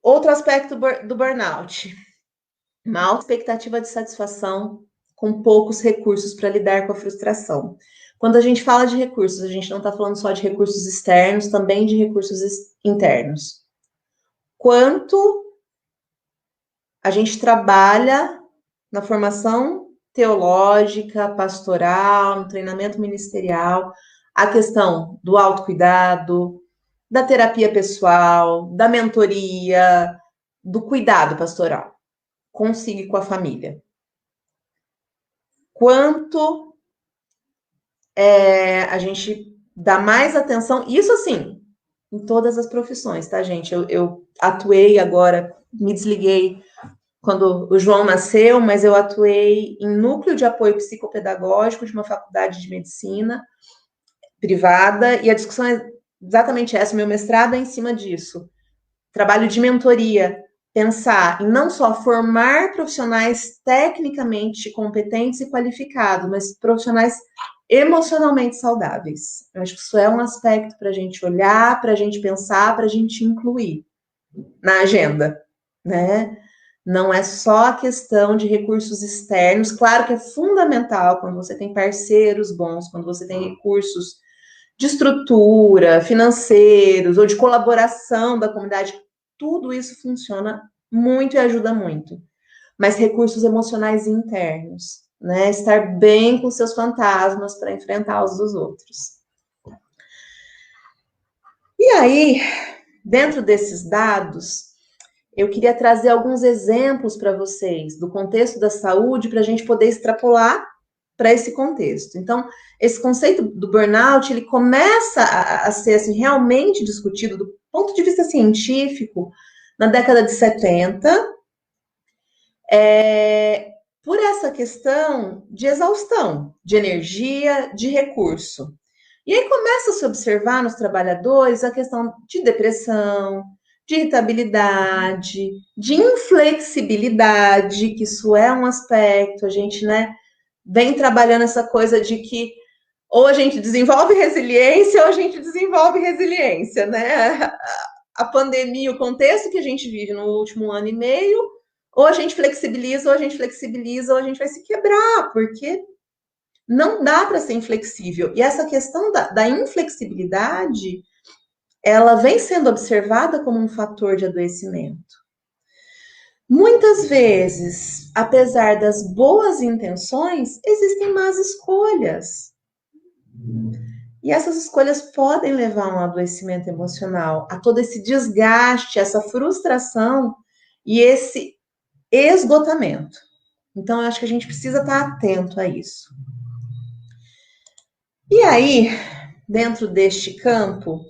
Outro aspecto do burnout. Uma alta expectativa de satisfação com poucos recursos para lidar com a frustração. Quando a gente fala de recursos, a gente não está falando só de recursos externos, também de recursos internos. Quanto a gente trabalha na formação teológica, pastoral, no treinamento ministerial, a questão do autocuidado, da terapia pessoal, da mentoria, do cuidado pastoral consigo e com a família. Quanto a gente dá mais atenção, isso assim, em todas as profissões, tá, gente? Eu atuei agora, me desliguei quando o João nasceu, mas eu atuei em núcleo de apoio psicopedagógico de uma faculdade de medicina privada, e a discussão é exatamente essa, meu mestrado é em cima disso. Trabalho de mentoria, pensar em não só formar profissionais tecnicamente competentes e qualificados, mas profissionais emocionalmente saudáveis. Eu acho que isso é um aspecto para a gente olhar, para a gente pensar, para a gente incluir na agenda, né? Não é só a questão de recursos externos, claro que é fundamental quando você tem parceiros bons, quando você tem recursos de estrutura, financeiros ou de colaboração da comunidade, tudo isso funciona muito e ajuda muito. Mas recursos emocionais internos, né? Estar bem com seus fantasmas para enfrentar os dos outros. E aí, dentro desses dados, eu queria trazer alguns exemplos para vocês do contexto da saúde para a gente poder extrapolar para esse contexto. Então, esse conceito do burnout, ele começa a ser assim, realmente discutido do ponto de vista científico na década de 70, por essa questão de exaustão, de energia, de recurso. E aí começa a se observar nos trabalhadores a questão de depressão, de irritabilidade, de inflexibilidade, que isso é um aspecto, a gente, né, vem trabalhando essa coisa de que ou a gente desenvolve resiliência ou a gente desenvolve resiliência, né? A pandemia, o contexto que a gente vive no último ano e meio, ou a gente flexibiliza, ou a gente flexibiliza, ou a gente vai se quebrar, porque não dá para ser inflexível. E essa questão da inflexibilidade, ela vem sendo observada como um fator de adoecimento. Muitas vezes, apesar das boas intenções, existem más escolhas. E essas escolhas podem levar a um adoecimento emocional, a todo esse desgaste, essa frustração e esse esgotamento. Então, eu acho que a gente precisa estar atento a isso. E aí, dentro deste campo,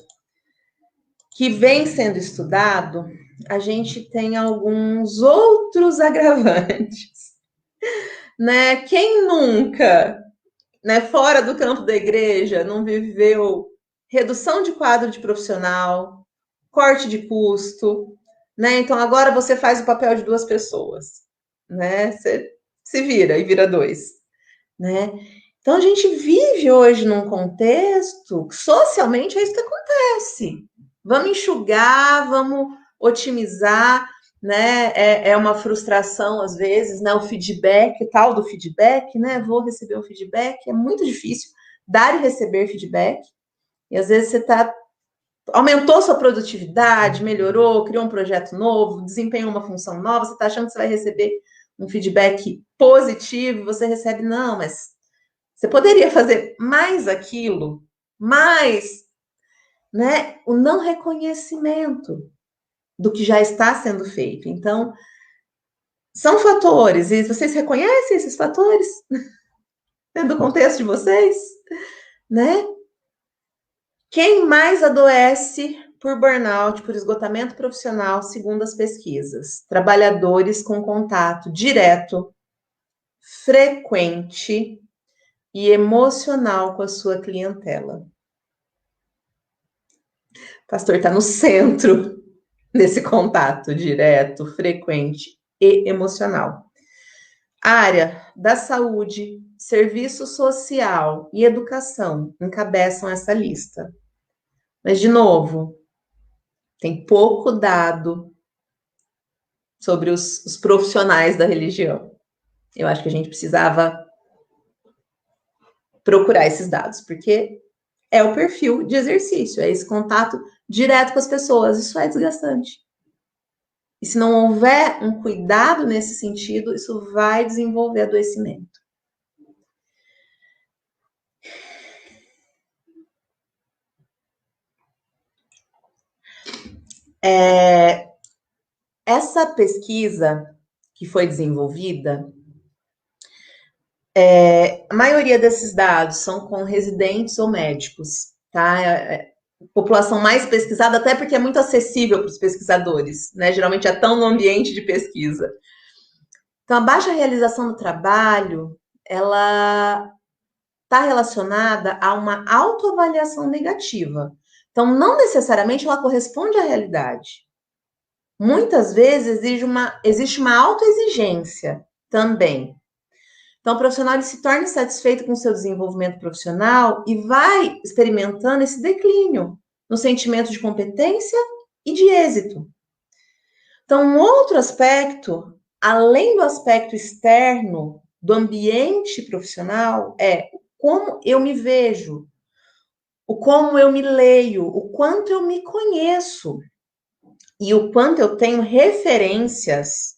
que vem sendo estudado, a gente tem alguns outros agravantes, né? Quem nunca, né, fora do campo da igreja, não viveu redução de quadro de profissional, corte de custo, né? Então agora você faz o papel de duas pessoas, né? Você se vira e vira dois, né? Então a gente vive hoje num contexto que socialmente é isso que acontece. Vamos enxugar, vamos otimizar, né? É uma frustração às vezes, né? O feedback, o tal do feedback, né? Vou receber um feedback, é muito difícil dar e receber feedback. E às vezes você aumentou sua produtividade, melhorou, criou um projeto novo, desempenhou uma função nova, você está achando que você vai receber um feedback positivo, você recebe, não, mas você poderia fazer mais aquilo, mais, né? O não reconhecimento do que já está sendo feito. Então, são fatores, e vocês reconhecem esses fatores dentro do contexto de vocês, né? Quem mais adoece por burnout, por esgotamento profissional, segundo as pesquisas? Trabalhadores com contato direto, frequente e emocional com a sua clientela. O pastor está no centro desse contato direto, frequente e emocional. A área da saúde, serviço social e educação encabeçam essa lista. Mas, de novo, tem pouco dado sobre os profissionais da religião. Eu acho que a gente precisava procurar esses dados, porque é o perfil de exercício, é esse contato direto com as pessoas. Isso é desgastante. E se não houver um cuidado nesse sentido, isso vai desenvolver adoecimento. Essa pesquisa que foi desenvolvida, a maioria desses dados são com residentes ou médicos, tá? População mais pesquisada, até porque é muito acessível para os pesquisadores, né? Geralmente é tão no ambiente de pesquisa. Então, a baixa realização do trabalho, ela está relacionada a uma autoavaliação negativa. Então, não necessariamente ela corresponde à realidade. Muitas vezes existe uma autoexigência também. Então, o profissional ele se torna insatisfeito com o seu desenvolvimento profissional e vai experimentando esse declínio no sentimento de competência e de êxito. Então, um outro aspecto, além do aspecto externo do ambiente profissional, é como eu me vejo, o como eu me leio, o quanto eu me conheço e o quanto eu tenho referências,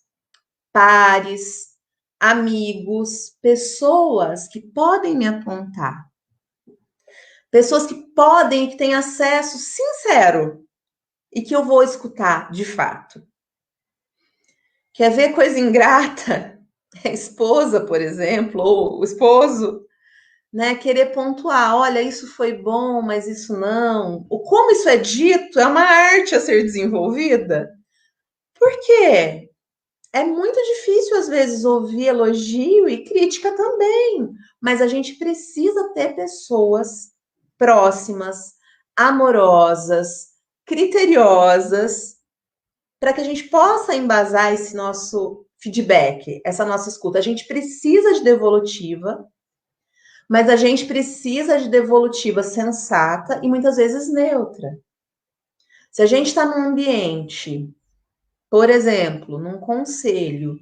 pares, amigos, pessoas que podem me apontar. Pessoas que que têm acesso sincero e que eu vou escutar de fato. Quer ver coisa ingrata? A esposa, por exemplo, ou o esposo, né, querer pontuar, olha, isso foi bom, mas isso não. O como isso é dito é uma arte a ser desenvolvida. Por quê? É muito difícil, às vezes, ouvir elogio e crítica também, mas a gente precisa ter pessoas próximas, amorosas, criteriosas, para que a gente possa embasar esse nosso feedback, essa nossa escuta. A gente precisa de devolutiva, mas a gente precisa de devolutiva sensata e muitas vezes neutra. Se a gente está num ambiente, por exemplo, num conselho,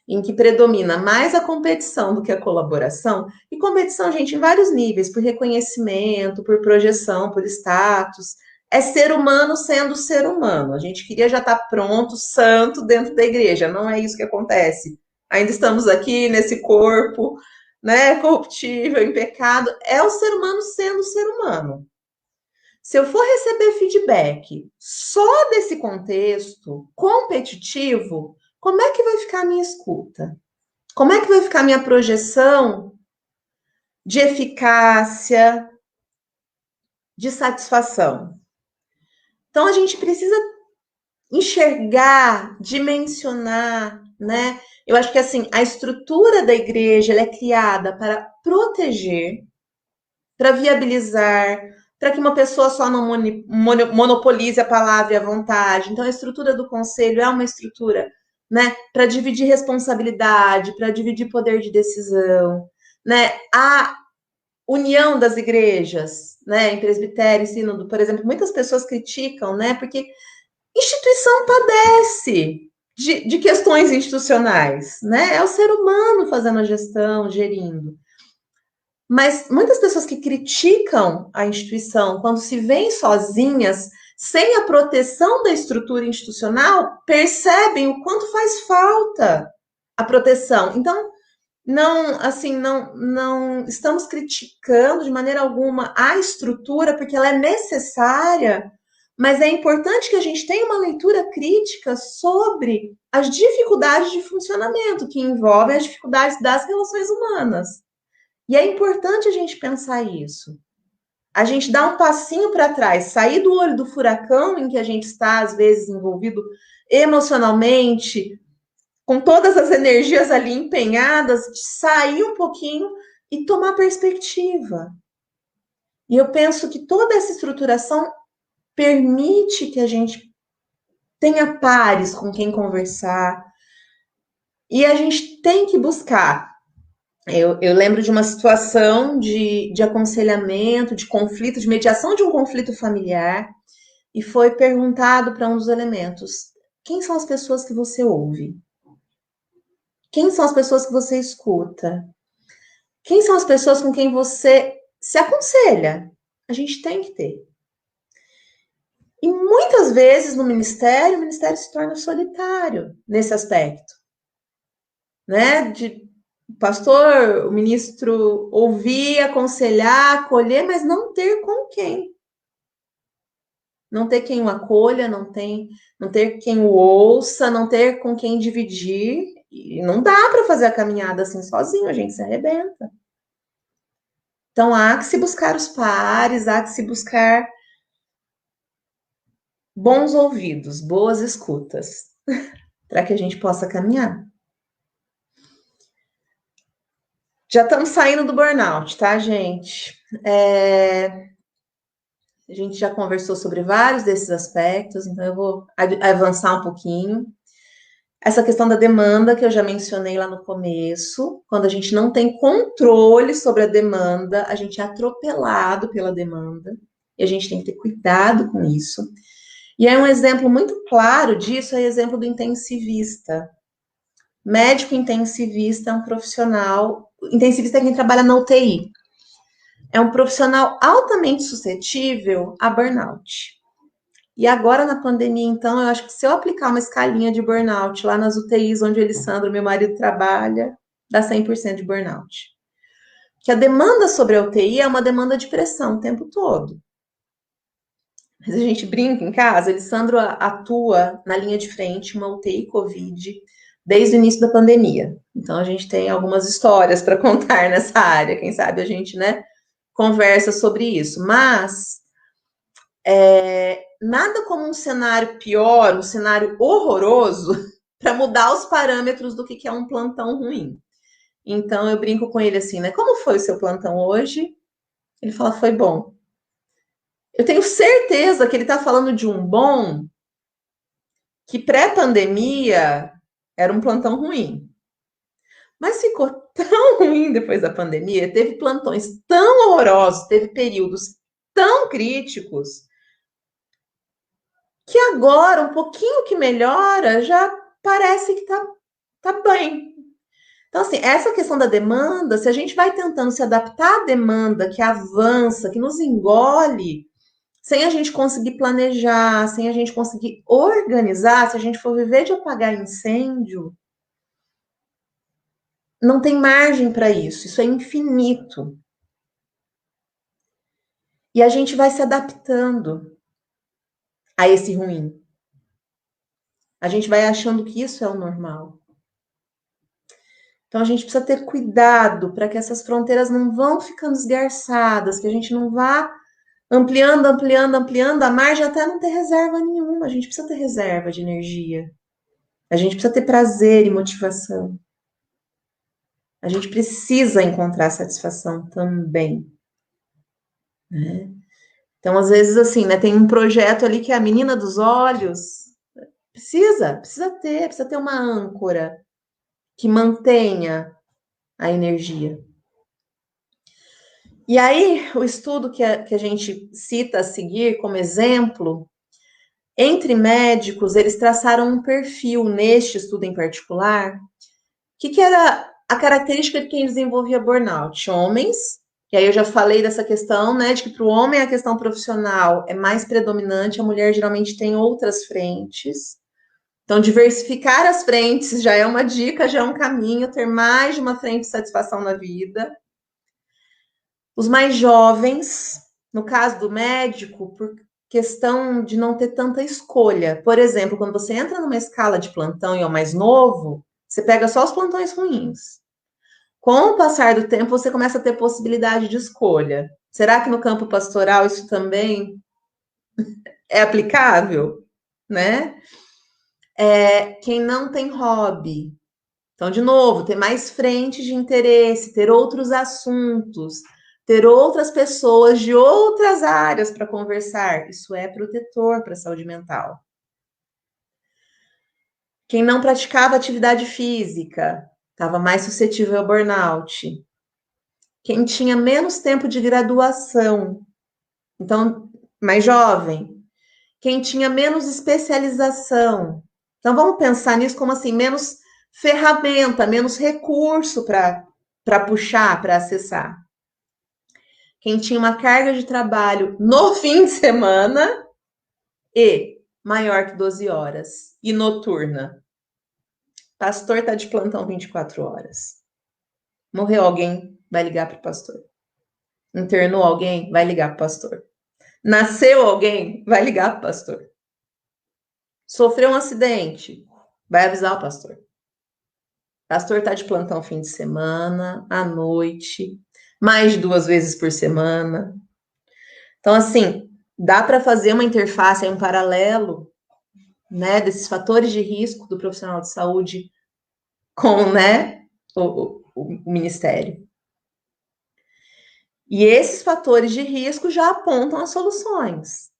em que predomina mais a competição do que a colaboração, e competição, gente, em vários níveis, por reconhecimento, por projeção, por status, é ser humano sendo ser humano. A gente queria já estar pronto, santo, dentro da igreja, não é isso que acontece. Ainda estamos aqui nesse corpo, né, corruptível, em pecado, é o ser humano sendo ser humano. Se eu for receber feedback só desse contexto competitivo, como é que vai ficar a minha escuta? Como é que vai ficar a minha projeção de eficácia, de satisfação? Então, a gente precisa enxergar, dimensionar, né? Eu acho que, assim, a estrutura da igreja ela é criada para proteger, para viabilizar, para que uma pessoa só não monopolize a palavra e a vontade. Então, a estrutura do conselho é uma estrutura, né, para dividir responsabilidade, para dividir poder de decisão, né? A união das igrejas, né, em presbitério, sínodo, por exemplo, muitas pessoas criticam, né, porque Instituição padece de questões institucionais, né? É o ser humano fazendo a gestão, gerindo. Mas muitas pessoas que criticam a instituição, quando se veem sozinhas, sem a proteção da estrutura institucional, percebem o quanto faz falta a proteção. Então, não estamos criticando de maneira alguma a estrutura, porque ela é necessária, mas é importante que a gente tenha uma leitura crítica sobre as dificuldades de funcionamento, que envolvem as dificuldades das relações humanas. E é importante a gente pensar isso. A gente dá um passinho para trás, sair do olho do furacão em que a gente está, às vezes, envolvido emocionalmente, com todas as energias ali empenhadas, sair um pouquinho e tomar perspectiva. E eu penso que toda essa estruturação permite que a gente tenha pares com quem conversar. E a gente tem que buscar. Eu lembro de uma situação de aconselhamento, de conflito, de mediação de um conflito familiar, e foi perguntado para um dos elementos: quem são as pessoas que você ouve? Quem são as pessoas que você escuta? Quem são as pessoas com quem você se aconselha? A gente tem que ter. E muitas vezes no ministério, o ministério se torna solitário nesse aspecto. Né? O pastor, o ministro ouvir, aconselhar, acolher, mas não ter com quem. Não ter quem o acolha, não ter quem o ouça, não ter com quem dividir. E não dá para fazer a caminhada assim sozinho, a gente se arrebenta. Então, há que se buscar os pares, há que se buscar bons ouvidos, boas escutas, para que a gente possa caminhar. Já estamos saindo do burnout, tá, gente? A gente já conversou sobre vários desses aspectos, então eu vou avançar um pouquinho. Essa questão da demanda, que eu já mencionei lá no começo, quando a gente não tem controle sobre a demanda, a gente é atropelado pela demanda, e a gente tem que ter cuidado com isso. E aí um exemplo muito claro disso é o exemplo do intensivista. Médico intensivista é um profissional, intensivista é quem trabalha na UTI. É um profissional altamente suscetível a burnout. E agora, na pandemia, então, eu acho que se eu aplicar uma escalinha de burnout lá nas UTIs onde o Elisandro, meu marido, trabalha, dá 100% de burnout. Que a demanda sobre a UTI é uma demanda de pressão o tempo todo. Mas a gente brinca em casa, o Elisandro atua na linha de frente, uma UTI Covid, desde o início da pandemia. Então, a gente tem algumas histórias para contar nessa área. Quem sabe a gente, né, conversa sobre isso. Mas nada como um cenário pior, um cenário horroroso, para mudar os parâmetros do que é um plantão ruim. Então, eu brinco com ele assim, né? Como foi o seu plantão hoje? Ele fala, foi bom. Eu tenho certeza que ele está falando de um bom que pré-pandemia era um plantão ruim. Mas ficou tão ruim depois da pandemia, teve plantões tão horrorosos, teve períodos tão críticos, que agora, um pouquinho que melhora, já parece que tá bem. Então, assim, essa questão da demanda, se a gente vai tentando se adaptar à demanda que avança, que nos engole, sem a gente conseguir planejar, sem a gente conseguir organizar, se a gente for viver de apagar incêndio, não tem margem para isso. Isso é infinito. E a gente vai se adaptando a esse ruim. A gente vai achando que isso é o normal. Então, a gente precisa ter cuidado para que essas fronteiras não vão ficando esgarçadas, que a gente não vá ampliando a margem até não ter reserva nenhuma. A gente precisa ter reserva de energia. A gente precisa ter prazer e motivação. A gente precisa encontrar satisfação também. Né? Então, às vezes, assim, né, tem um projeto ali que é a menina dos olhos. Precisa ter uma âncora que mantenha a energia. E aí, o estudo que a gente cita a seguir como exemplo Entre médicos, eles traçaram um perfil neste estudo em particular. O que era a característica de quem desenvolvia burnout? Homens, e aí eu já falei dessa questão, né, de que para o homem a questão profissional é mais predominante, a mulher geralmente tem outras frentes. Então, diversificar as frentes já é uma dica, já é um caminho, ter mais de uma frente de satisfação na vida. Os mais jovens, no caso do médico, por questão de não ter tanta escolha. Por exemplo, quando você entra numa escala de plantão e é o mais novo, você pega só os plantões ruins. Com o passar do tempo, você começa a ter possibilidade de escolha. Será que no campo pastoral isso também é aplicável? Né? Quem não tem hobby. Então, de novo, ter mais frentes de interesse, ter outros assuntos, ter outras pessoas de outras áreas para conversar. Isso é protetor para a saúde mental. Quem não praticava atividade física estava mais suscetível ao burnout. Quem tinha menos tempo de graduação, então, mais jovem. Quem tinha menos especialização. Então, vamos pensar nisso como assim, menos ferramenta, menos recurso para puxar, para acessar. Quem tinha uma carga de trabalho no fim de semana e maior que 12 horas e noturna. Pastor está de plantão 24 horas. Morreu alguém, vai ligar para o pastor. Internou alguém, vai ligar para o pastor. Nasceu alguém, vai ligar para o pastor. Sofreu um acidente, vai avisar o pastor. Pastor está de plantão fim de semana, à noite, mais de 2 vezes por semana. Então, assim, dá para fazer uma interface, um paralelo, né, desses fatores de risco do profissional de saúde com, né, o ministério. E esses fatores de risco já apontam as soluções.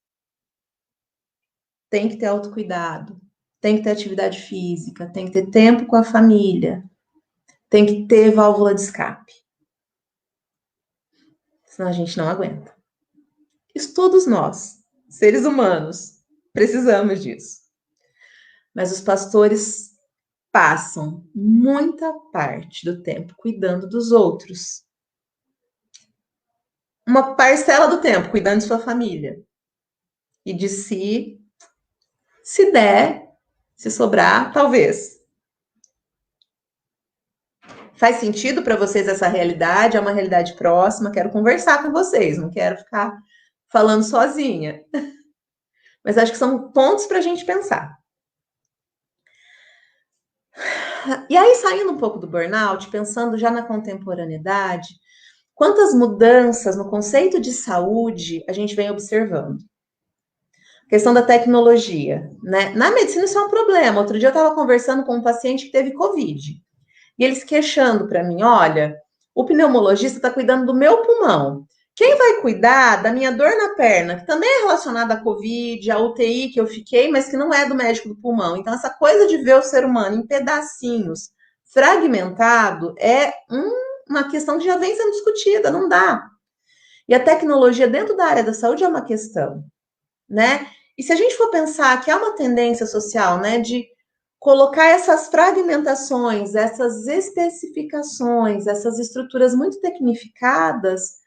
Tem que ter autocuidado, tem que ter atividade física, tem que ter tempo com a família, tem que ter válvula de escape. Senão a gente não aguenta. Isso todos nós, seres humanos, precisamos disso. Mas os pastores passam muita parte do tempo cuidando dos outros. Uma parcela do tempo cuidando de sua família. E de si, se der, se sobrar, talvez. Faz sentido para vocês essa realidade? É uma realidade próxima? Quero conversar com vocês, não quero ficar falando sozinha. Mas acho que são pontos para a gente pensar. E aí, saindo um pouco do burnout, pensando já na contemporaneidade, quantas mudanças no conceito de saúde a gente vem observando? A questão da tecnologia, né? Na medicina isso é um problema. Outro dia eu estava conversando com um paciente que teve Covid. E eles queixando para mim, olha, o pneumologista está cuidando do meu pulmão. Quem vai cuidar da minha dor na perna, que também é relacionada à Covid, à UTI que eu fiquei, mas que não é do médico do pulmão. Então, essa coisa de ver o ser humano em pedacinhos, fragmentado, é uma questão que já vem sendo discutida, não dá. E a tecnologia dentro da área da saúde é uma questão, né? E se a gente for pensar que há uma tendência social, né, de colocar essas fragmentações, essas especificações, essas estruturas muito tecnificadas,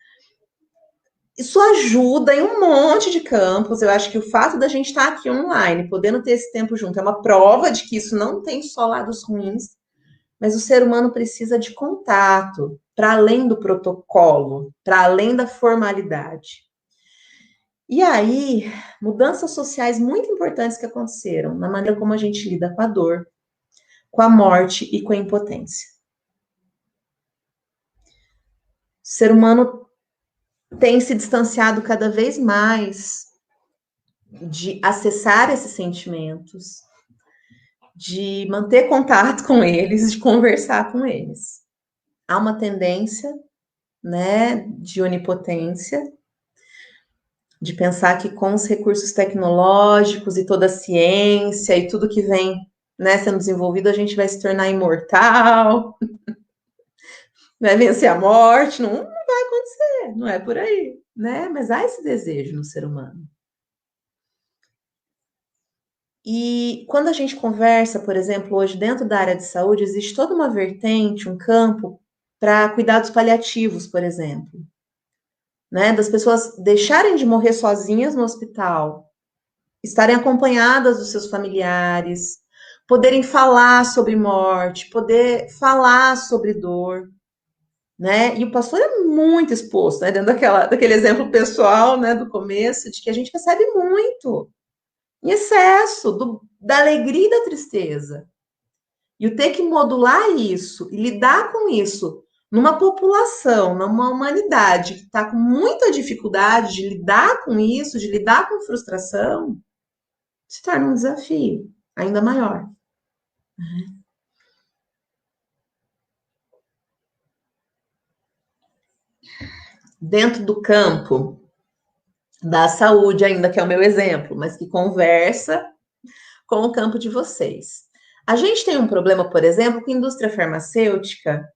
isso ajuda em um monte de campos. Eu acho que o fato da gente estar aqui online, podendo ter esse tempo junto, é uma prova de que isso não tem só lados ruins, mas o ser humano precisa de contato, para além do protocolo, para além da formalidade. E aí, mudanças sociais muito importantes que aconteceram na maneira como a gente lida com a dor, com a morte e com a impotência. O ser humano tem se distanciado cada vez mais de acessar esses sentimentos, de manter contato com eles, de conversar com eles. Há uma tendência, né, de onipotência, de pensar que com os recursos tecnológicos e toda a ciência e tudo que vem, né, sendo desenvolvido, a gente vai se tornar imortal, vai vencer a morte. Não vai acontecer, não é por aí, né? Mas há esse desejo no ser humano. E quando a gente conversa, por exemplo, hoje dentro da área de saúde, existe toda uma vertente, um campo para cuidados paliativos, por exemplo, né? Das pessoas deixarem de morrer sozinhas no hospital, estarem acompanhadas dos seus familiares, poderem falar sobre morte, poder falar sobre dor, né? E o pastor é muito exposto, né? Dentro daquele exemplo pessoal, né, do começo, de que a gente recebe muito, em excesso, da alegria e da tristeza. E o ter que modular isso e lidar com isso numa população, numa humanidade que está com muita dificuldade de lidar com isso, de lidar com frustração, se torna um desafio ainda maior. Dentro do campo da saúde, ainda que é o meu exemplo, mas que conversa com o campo de vocês. A gente tem um problema, por exemplo, com a indústria farmacêutica,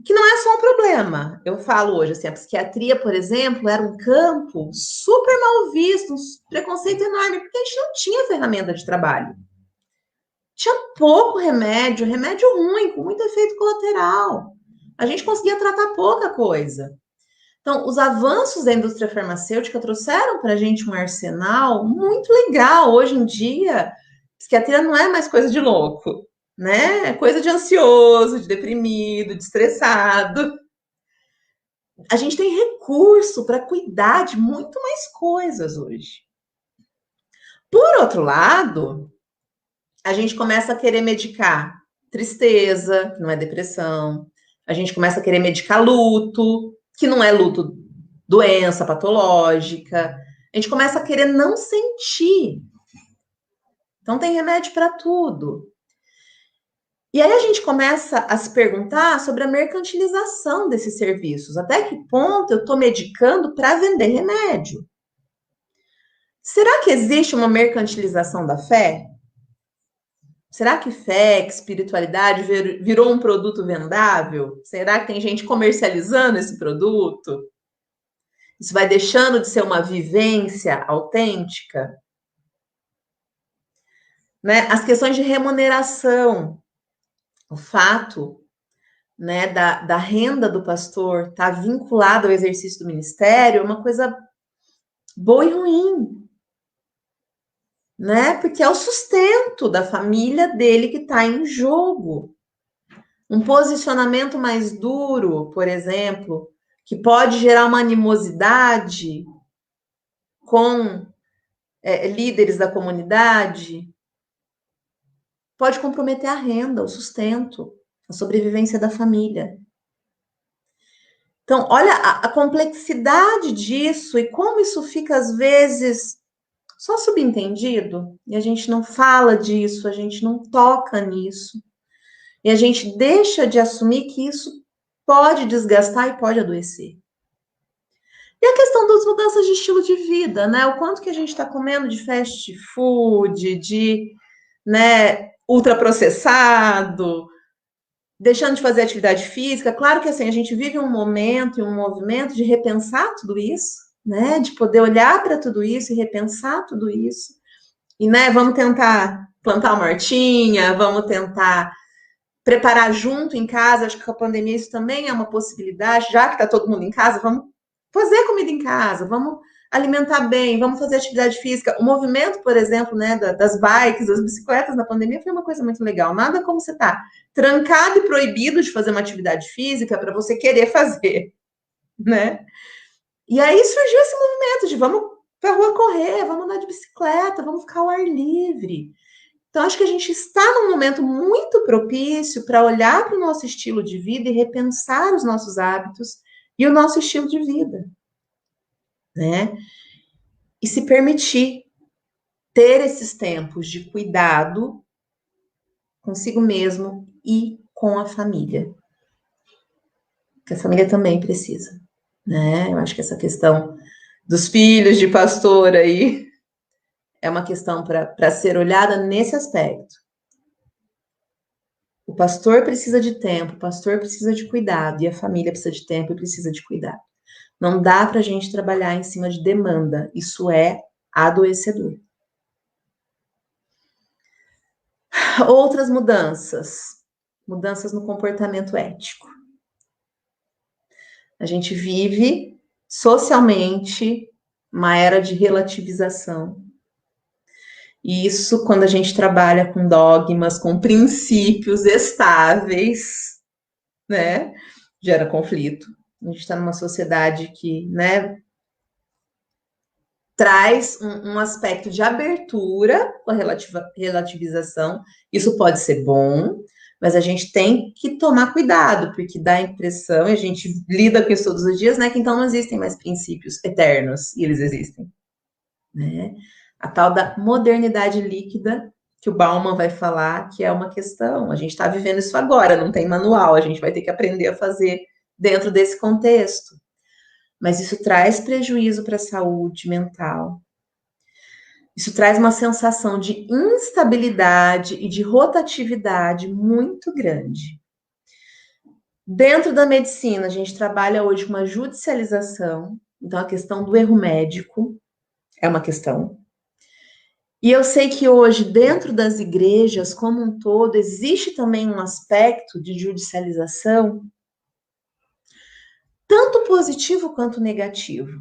que não é só um problema. Eu falo hoje, assim, a psiquiatria, por exemplo, era um campo super mal visto, um preconceito enorme, porque a gente não tinha ferramenta de trabalho. Tinha pouco remédio ruim, com muito efeito colateral. A gente conseguia tratar pouca coisa. Então, os avanços da indústria farmacêutica trouxeram para a gente um arsenal muito legal. Hoje em dia, psiquiatria não é mais coisa de louco, né? É coisa de ansioso, de deprimido, de estressado. A gente tem recurso para cuidar de muito mais coisas hoje. Por outro lado, a gente começa a querer medicar tristeza, que não é depressão. A gente começa a querer medicar luto, que não é luto, doença patológica. A gente começa a querer não sentir. Então tem remédio para tudo. E aí a gente começa a se perguntar sobre a mercantilização desses serviços. Até que ponto eu estou medicando para vender remédio? Será que existe uma mercantilização da fé? Será que fé, que espiritualidade virou um produto vendável? Será que tem gente comercializando esse produto? Isso vai deixando de ser uma vivência autêntica? Né? As questões de remuneração, o fato, né, da renda do pastor estar vinculada ao exercício do ministério é uma coisa boa e ruim. Né? Porque é o sustento da família dele que está em jogo. Um posicionamento mais duro, por exemplo, que pode gerar uma animosidade com líderes da comunidade, pode comprometer a renda, o sustento, a sobrevivência da família. Então, olha a complexidade disso e como isso fica, às vezes, só subentendido, e a gente não fala disso, a gente não toca nisso, e a gente deixa de assumir que isso pode desgastar e pode adoecer. E a questão das mudanças de estilo de vida, né? O quanto que a gente está comendo de fast food, de, né, ultraprocessado, deixando de fazer atividade física. Claro que assim, a gente vive um momento e um movimento de repensar tudo isso, né? De poder olhar para tudo isso e repensar tudo isso. E, né, vamos tentar plantar uma hortinha, vamos tentar preparar junto em casa. Acho que com a pandemia isso também é uma possibilidade, já que está todo mundo em casa, vamos fazer comida em casa, vamos alimentar bem, vamos fazer atividade física. O movimento, por exemplo, né, das bikes, das bicicletas na pandemia foi uma coisa muito legal. Nada como você tá trancado e proibido de fazer uma atividade física para você querer fazer, né? E aí surgiu esse movimento de vamos para a rua correr, vamos andar de bicicleta, vamos ficar ao ar livre. Então, acho que a gente está num momento muito propício para olhar para o nosso estilo de vida e repensar os nossos hábitos e o nosso estilo de vida, né? E se permitir ter esses tempos de cuidado consigo mesmo e com a família. Que a família também precisa, né? Eu acho que essa questão dos filhos de pastor aí é uma questão para ser olhada nesse aspecto. O pastor precisa de tempo, o pastor precisa de cuidado, e a família precisa de tempo e precisa de cuidado. Não dá para a gente trabalhar em cima de demanda, isso é adoecedor. Outras mudanças no comportamento ético. A gente vive socialmente uma era de relativização. E isso, quando a gente trabalha com dogmas, com princípios estáveis, né, gera conflito. A gente está numa sociedade que, né, traz um aspecto de abertura com a relativização. Isso pode ser bom, mas a gente tem que tomar cuidado, porque dá a impressão, e a gente lida com isso todos os dias, né, que então não existem mais princípios eternos, e eles existem, né? A tal da modernidade líquida, que o Bauman vai falar, que é uma questão. A gente está vivendo isso agora, não tem manual, a gente vai ter que aprender a fazer dentro desse contexto. Mas isso traz prejuízo para a saúde mental. Isso traz uma sensação de instabilidade e de rotatividade muito grande. Dentro da medicina, a gente trabalha hoje com uma judicialização, então a questão do erro médico é uma questão. E eu sei que hoje, dentro das igrejas como um todo, existe também um aspecto de judicialização, tanto positivo quanto negativo.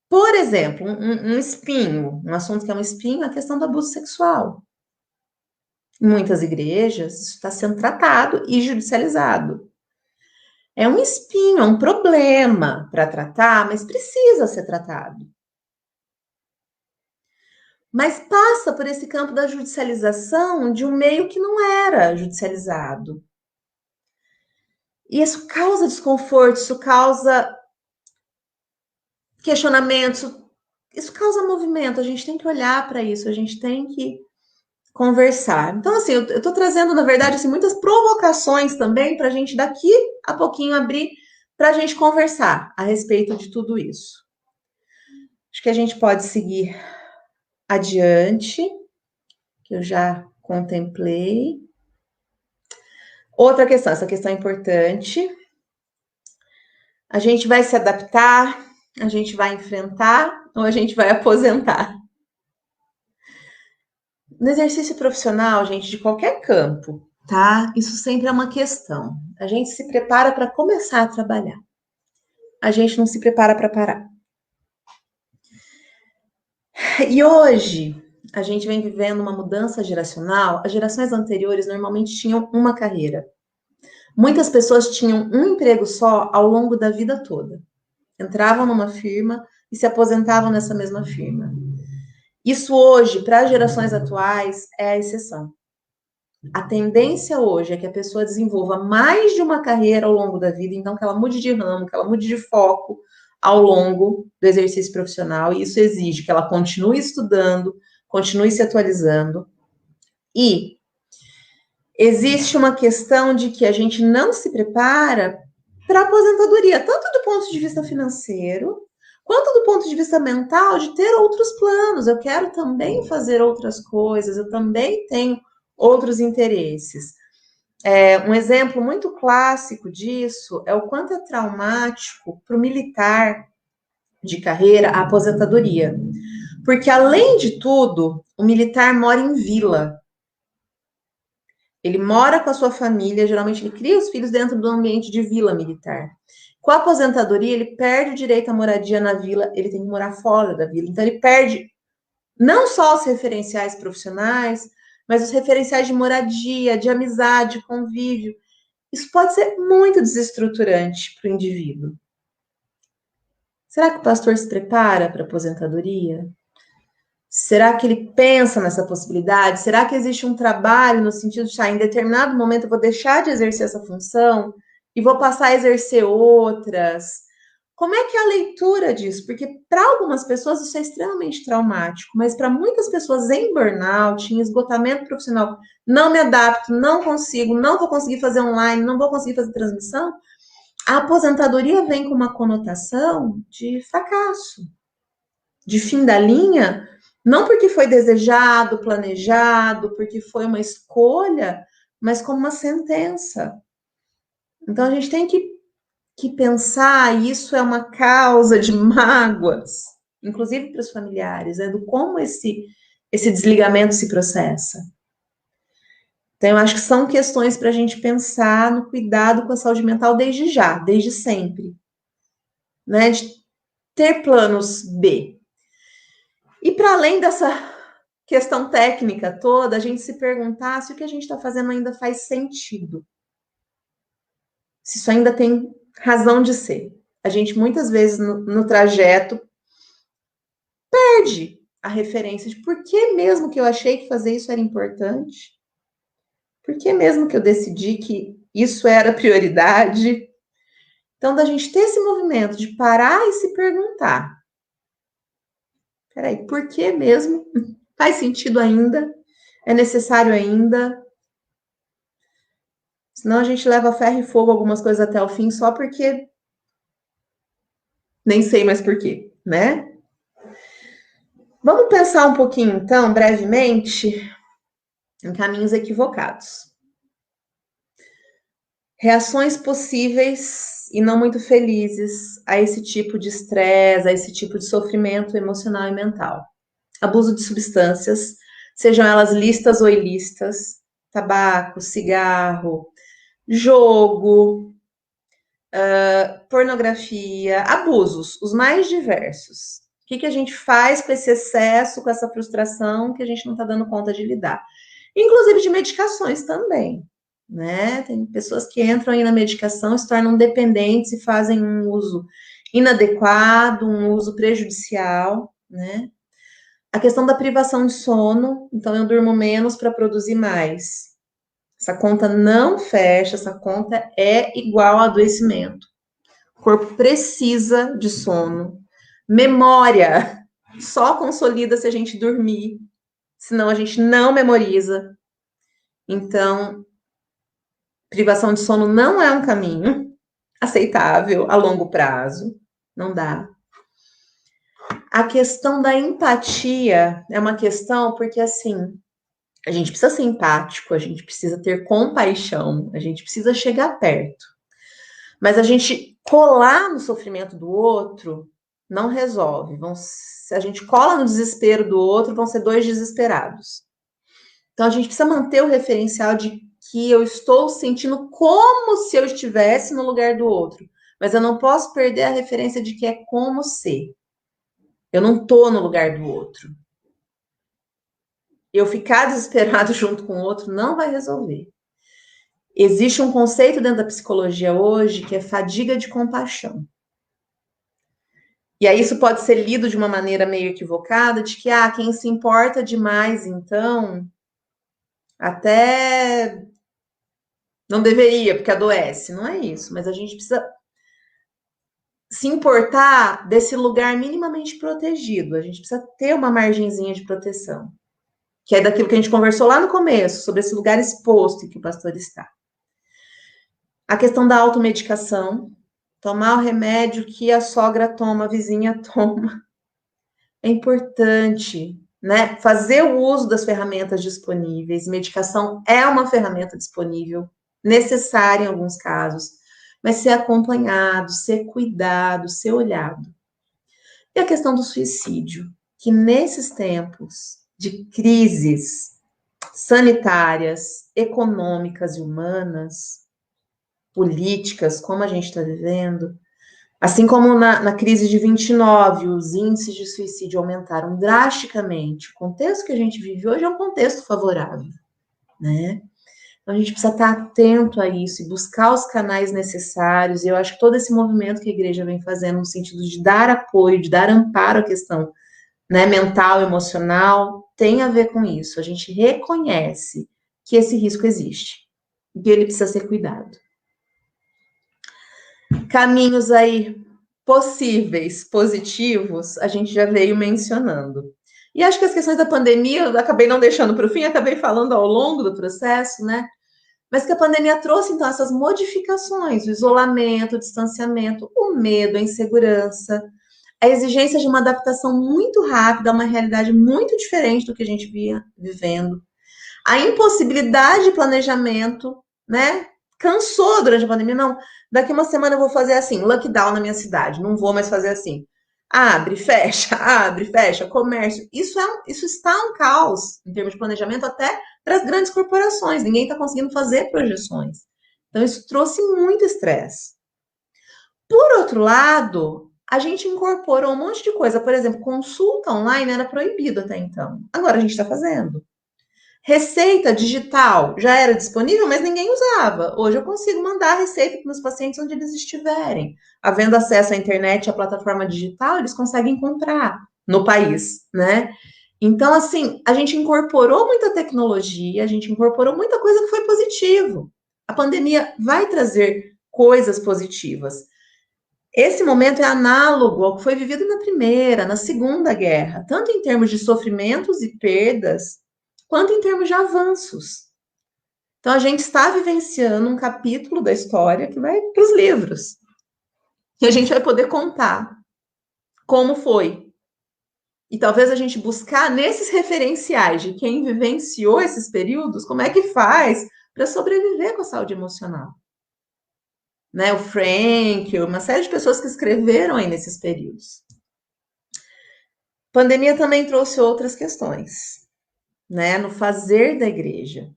Por exemplo, um espinho, um assunto que é um espinho, é a questão do abuso sexual. Em muitas igrejas, isso está sendo tratado e judicializado. É um espinho, é um problema para tratar, mas precisa ser tratado. Mas passa por esse campo da judicialização de um meio que não era judicializado. E isso causa desconforto, isso causa questionamentos, isso causa movimento. A gente tem que olhar para isso, a gente tem que conversar. Então, assim, eu estou trazendo, na verdade, assim, muitas provocações também para a gente daqui a pouquinho abrir para a gente conversar a respeito de tudo isso. Acho que a gente pode seguir adiante, que eu já contemplei. Outra questão, essa questão é importante. A gente vai se adaptar, a gente vai enfrentar ou a gente vai aposentar? No exercício profissional, gente, de qualquer campo, tá? Isso sempre é uma questão. A gente se prepara para começar a trabalhar. A gente não se prepara para parar. E hoje, a gente vem vivendo uma mudança geracional. As gerações anteriores normalmente tinham uma carreira. Muitas pessoas tinham um emprego só ao longo da vida toda. Entravam numa firma e se aposentavam nessa mesma firma. Isso hoje, para as gerações atuais, é a exceção. A tendência hoje é que a pessoa desenvolva mais de uma carreira ao longo da vida, então que ela mude de ramo, que ela mude de foco ao longo do exercício profissional, e isso exige que ela continue estudando, continue se atualizando. E existe uma questão de que a gente não se prepara para a aposentadoria, tanto do ponto de vista financeiro, quanto do ponto de vista mental, de ter outros planos. Eu quero também fazer outras coisas, eu também tenho outros interesses. Um exemplo muito clássico disso é o quanto é traumático para o militar de carreira a aposentadoria. Porque, além de tudo, o militar mora em vila. Ele mora com a sua família, geralmente ele cria os filhos dentro do ambiente de vila militar. Com a aposentadoria, ele perde o direito à moradia na vila, ele tem que morar fora da vila. Então, ele perde não só os referenciais profissionais, mas os referenciais de moradia, de amizade, convívio. Isso pode ser muito desestruturante para o indivíduo. Será que o pastor se prepara para a aposentadoria? Será que ele pensa nessa possibilidade? Será que existe um trabalho no sentido de, em determinado momento eu vou deixar de exercer essa função e vou passar a exercer outras? Como é que é a leitura disso? Porque para algumas pessoas isso é extremamente traumático, mas para muitas pessoas em burnout, em esgotamento profissional, não me adapto, não consigo, não vou conseguir fazer online, não vou conseguir fazer transmissão, a aposentadoria vem com uma conotação de fracasso, de fim da linha, não porque foi desejado, planejado, porque foi uma escolha, mas como uma sentença. Então, a gente tem que pensar, isso é uma causa de mágoas, inclusive para os familiares, do como esse desligamento se processa. Então, eu acho que são questões para a gente pensar no cuidado com a saúde mental desde já, desde sempre. Né? De ter planos B. E para além dessa questão técnica toda, a gente se perguntar se o que a gente está fazendo ainda faz sentido. Se isso ainda tem razão de ser. A gente, muitas vezes, no trajeto, perde a referência de por que mesmo que eu achei que fazer isso era importante? Por que mesmo que eu decidi que isso era prioridade? Então, da gente ter esse movimento de parar e se perguntar. Peraí, por que mesmo? Faz sentido ainda? É necessário ainda? Senão a gente leva ferro e fogo algumas coisas até o fim só porque nem sei mais por quê, né? Vamos pensar um pouquinho, então, brevemente, em caminhos equivocados. Reações possíveis e não muito felizes a esse tipo de estresse, a esse tipo de sofrimento emocional e mental. Abuso de substâncias, sejam elas lícitas ou ilícitas, tabaco, cigarro, jogo, pornografia, abusos, os mais diversos. O que a gente faz com esse excesso, com essa frustração que a gente não está dando conta de lidar? Inclusive de medicações também, né? Tem pessoas que entram aí na medicação, se tornam dependentes e fazem um uso inadequado, um uso prejudicial, né? A questão da privação de sono, então eu durmo menos para produzir mais. Essa conta não fecha, essa conta é igual a adoecimento. O corpo precisa de sono. Memória só consolida se a gente dormir, senão a gente não memoriza. Então, privação de sono não é um caminho aceitável a longo prazo, não dá. A questão da empatia é uma questão porque, assim, a gente precisa ser empático, a gente precisa ter compaixão, a gente precisa chegar perto. Mas a gente colar no sofrimento do outro não resolve. Se a gente cola no desespero do outro, vão ser dois desesperados. Então, a gente precisa manter o referencial de que eu estou sentindo como se eu estivesse no lugar do outro. Mas eu não posso perder a referência de que é como se. Eu não estou no lugar do outro. Eu ficar desesperado junto com o outro não vai resolver. Existe um conceito dentro da psicologia hoje que é fadiga de compaixão. E aí isso pode ser lido de uma maneira meio equivocada, de que, quem se importa demais, então, até não deveria, porque adoece. Não é isso, mas a gente precisa se importar desse lugar minimamente protegido. A gente precisa ter uma margenzinha de proteção, que é daquilo que a gente conversou lá no começo, sobre esse lugar exposto em que o pastor está. A questão da automedicação, tomar o remédio que a sogra toma, a vizinha toma. É importante, né? Fazer o uso das ferramentas disponíveis. Medicação é uma ferramenta disponível, necessária em alguns casos, mas ser acompanhado, ser cuidado, ser olhado. E a questão do suicídio, que nesses tempos de crises sanitárias, econômicas e humanas, políticas, como a gente está vivendo, assim como na crise de 29, os índices de suicídio aumentaram drasticamente. O contexto que a gente vive hoje é um contexto favorável, né? Então, a gente precisa estar atento a isso e buscar os canais necessários. E eu acho que todo esse movimento que a igreja vem fazendo no sentido de dar apoio, de dar amparo à questão, né, mental, emocional, tem a ver com isso. A gente reconhece que esse risco existe e que ele precisa ser cuidado. Caminhos aí possíveis, positivos, a gente já veio mencionando. E acho que as questões da pandemia eu acabei não deixando para o fim, acabei falando ao longo do processo, né? Mas que a pandemia trouxe, então, essas modificações, o isolamento, o distanciamento, o medo, a insegurança, a exigência de uma adaptação muito rápida a uma realidade muito diferente do que a gente via vivendo, a impossibilidade de planejamento, né? Cansou durante a pandemia, não, daqui uma semana eu vou fazer assim, lockdown na minha cidade, não vou mais fazer assim. Abre, fecha, comércio. Isso está um caos em termos de planejamento até para as grandes corporações. Ninguém está conseguindo fazer projeções. Então, isso trouxe muito estresse. Por outro lado, a gente incorporou um monte de coisa. Por exemplo, consulta online era proibido até então. Agora a gente está fazendo. Receita digital já era disponível, mas ninguém usava. Hoje eu consigo mandar a receita para os meus pacientes onde eles estiverem. Havendo acesso à internet e à plataforma digital, eles conseguem comprar no país, né? Então, assim, a gente incorporou muita tecnologia, a gente incorporou muita coisa que foi positivo. A pandemia vai trazer coisas positivas. Esse momento é análogo ao que foi vivido na Primeira, na Segunda Guerra, tanto em termos de sofrimentos e perdas, quanto em termos de avanços. Então, a gente está vivenciando um capítulo da história que vai para os livros. E a gente vai poder contar como foi. E talvez a gente buscar nesses referenciais de quem vivenciou esses períodos, como é que faz para sobreviver com a saúde emocional. Né? O Frank, uma série de pessoas que escreveram aí nesses períodos. A pandemia também trouxe outras questões. Né, no fazer da igreja,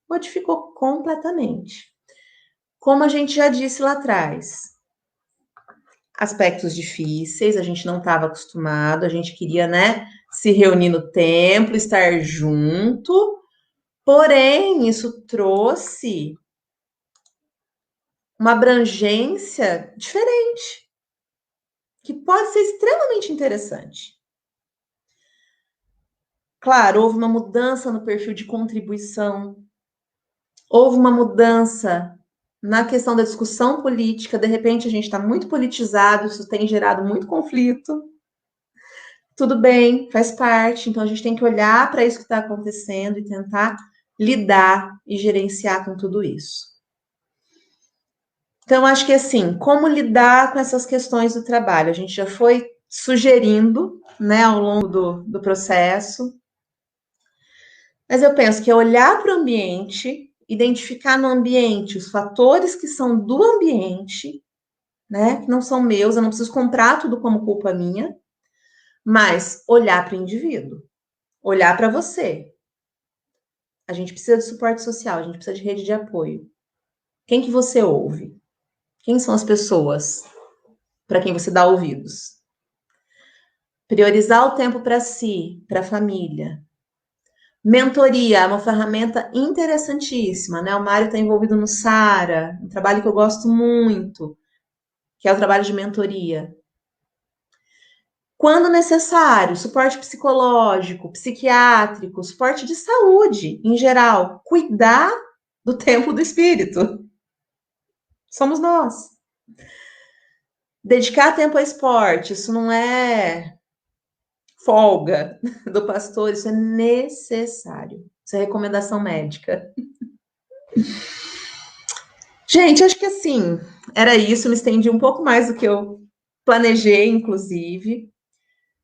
modificou completamente. Como a gente já disse lá atrás, aspectos difíceis, a gente não estava acostumado, a gente queria, né, se reunir no templo, estar junto, porém, isso trouxe uma abrangência diferente, que pode ser extremamente interessante. Claro, houve uma mudança no perfil de contribuição, houve uma mudança na questão da discussão política, de repente a gente está muito politizado, isso tem gerado muito conflito. Tudo bem, faz parte, então a gente tem que olhar para isso que está acontecendo e tentar lidar e gerenciar com tudo isso. Então, acho que assim, como lidar com essas questões do trabalho? A gente já foi sugerindo, né, ao longo do processo. Mas eu penso que é olhar para o ambiente, identificar no ambiente os fatores que são do ambiente, né, que não são meus, eu não preciso comprar tudo como culpa minha, mas olhar para o indivíduo, olhar para você. A gente precisa de suporte social, a gente precisa de rede de apoio. Quem que você ouve? Quem são as pessoas para quem você dá ouvidos? Priorizar o tempo para si, para a família. Mentoria é uma ferramenta interessantíssima, né? O Mário está envolvido no SARA, um trabalho que eu gosto muito, que é o trabalho de mentoria. Quando necessário, suporte psicológico, psiquiátrico, suporte de saúde, em geral, cuidar do tempo do espírito. Somos nós. Dedicar tempo ao esporte, isso não é folga do pastor, isso é necessário. Isso é recomendação médica. Gente, acho que assim, era isso, me estendi um pouco mais do que eu planejei, inclusive,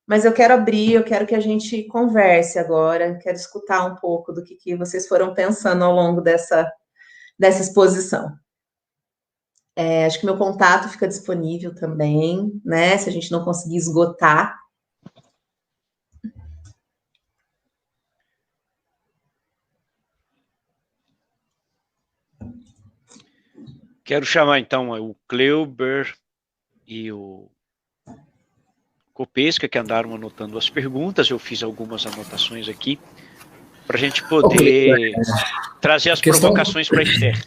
mas eu quero abrir, eu quero que a gente converse agora, quero escutar um pouco do que vocês foram pensando ao longo dessa exposição. Acho que meu contato fica disponível também, né, se a gente não conseguir esgotar. Quero chamar, então, o Cleuber e o Copesca, que andaram anotando as perguntas. Eu fiz algumas anotações aqui, para a gente poder trazer as provocações para a Esther.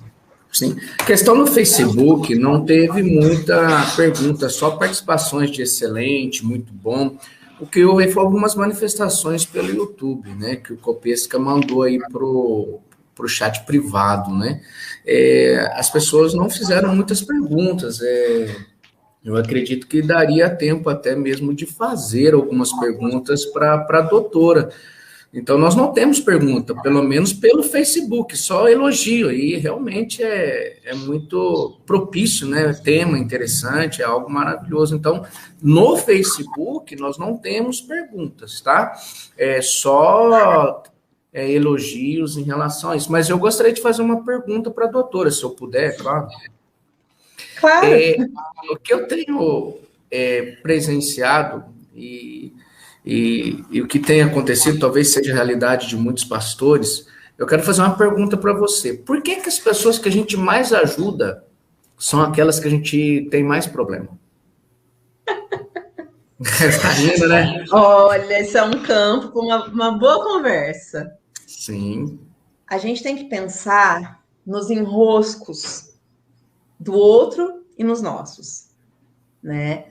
Sim. A questão no Facebook não teve muita pergunta, só participações de excelente, muito bom. O que houve foi algumas manifestações pelo YouTube, né, que o Copesca mandou aí pro chat privado, né? As pessoas não fizeram muitas perguntas. Eu acredito que daria tempo até mesmo de fazer algumas perguntas para a doutora. Então, nós não temos pergunta, pelo menos pelo Facebook, só elogio, e realmente é muito propício, né? Tema interessante, é algo maravilhoso. Então, no Facebook, nós não temos perguntas, tá? É só elogios em relação a isso. Mas eu gostaria de fazer uma pergunta para a doutora, se eu puder, claro. Claro. O que eu tenho presenciado e o que tem acontecido, talvez seja a realidade de muitos pastores, eu quero fazer uma pergunta para você. Por que as pessoas que a gente mais ajuda são aquelas que a gente tem mais problema? Tá rindo, né? Olha, esse é um campo para uma boa conversa. Sim. A gente tem que pensar nos enroscos do outro e nos nossos, né?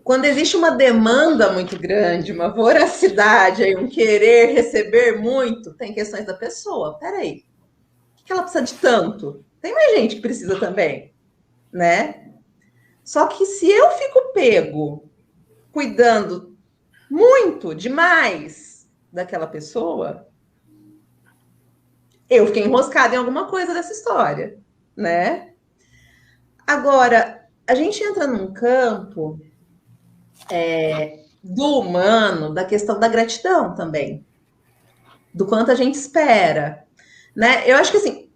Quando existe uma demanda muito grande, uma voracidade, um querer receber muito, tem questões da pessoa. Peraí, por que ela precisa de tanto? Tem mais gente que precisa também, né? Só que se eu fico pego cuidando muito, demais daquela pessoa, eu fiquei enroscada em alguma coisa dessa história, né? Agora, a gente entra num campo do humano, da questão da gratidão também, do quanto a gente espera, né? Eu acho que assim,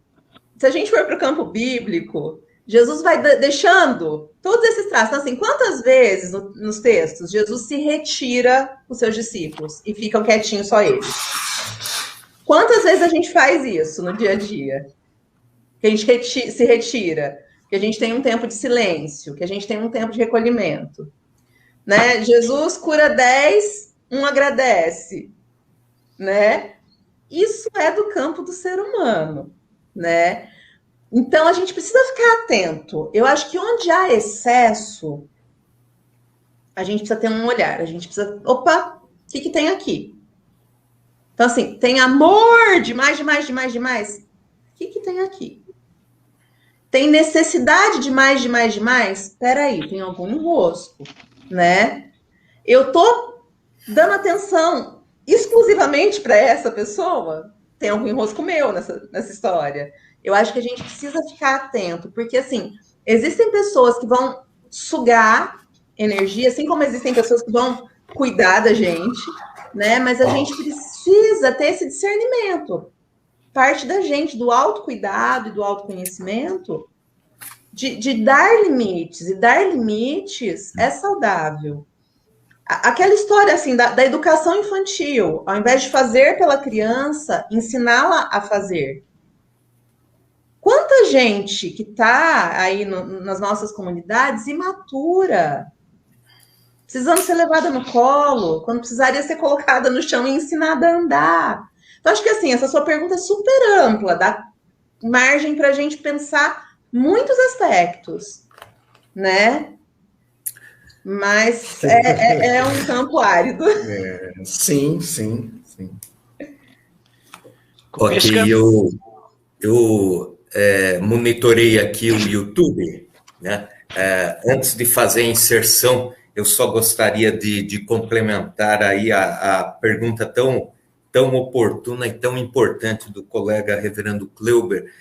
se a gente for para o campo bíblico, Jesus vai deixando todos esses traços. Então, assim, quantas vezes nos textos Jesus se retira os seus discípulos e ficam quietinhos só eles? Quantas vezes a gente faz isso no dia a dia? Que a gente se retira, que a gente tem um tempo de silêncio, que a gente tem um tempo de recolhimento. Né? Jesus cura 10, um agradece. Né? Isso é do campo do ser humano. Né? Então, a gente precisa ficar atento. Eu acho que onde há excesso, a gente precisa ter um olhar. A gente precisa... Opa, o que tem aqui? Então, assim, tem amor demais. O que tem aqui? Tem necessidade demais? Peraí, tem algum enrosco, né? Eu tô dando atenção exclusivamente para essa pessoa? Tem algum enrosco meu nessa história? Eu acho que a gente precisa ficar atento, porque, assim, existem pessoas que vão sugar energia, assim como existem pessoas que vão cuidar da gente, né? Mas a gente precisa ter esse discernimento. Parte da gente, do autocuidado e do autoconhecimento, de dar limites. E dar limites é saudável. Aquela história, assim, da educação infantil. Ao invés de fazer pela criança, ensiná-la a fazer. Quanta gente que está aí nas nossas comunidades imatura, precisando ser levada no colo, quando precisaria ser colocada no chão e ensinada a andar. Então, acho que assim, essa sua pergunta é super ampla, dá margem para a gente pensar muitos aspectos, né? Mas é um campo árido. Sim. Ok, eu monitorei aqui o YouTube, né? Antes de fazer a inserção, eu só gostaria de complementar aí a pergunta tão oportuna e tão importante do colega reverendo Kleuber,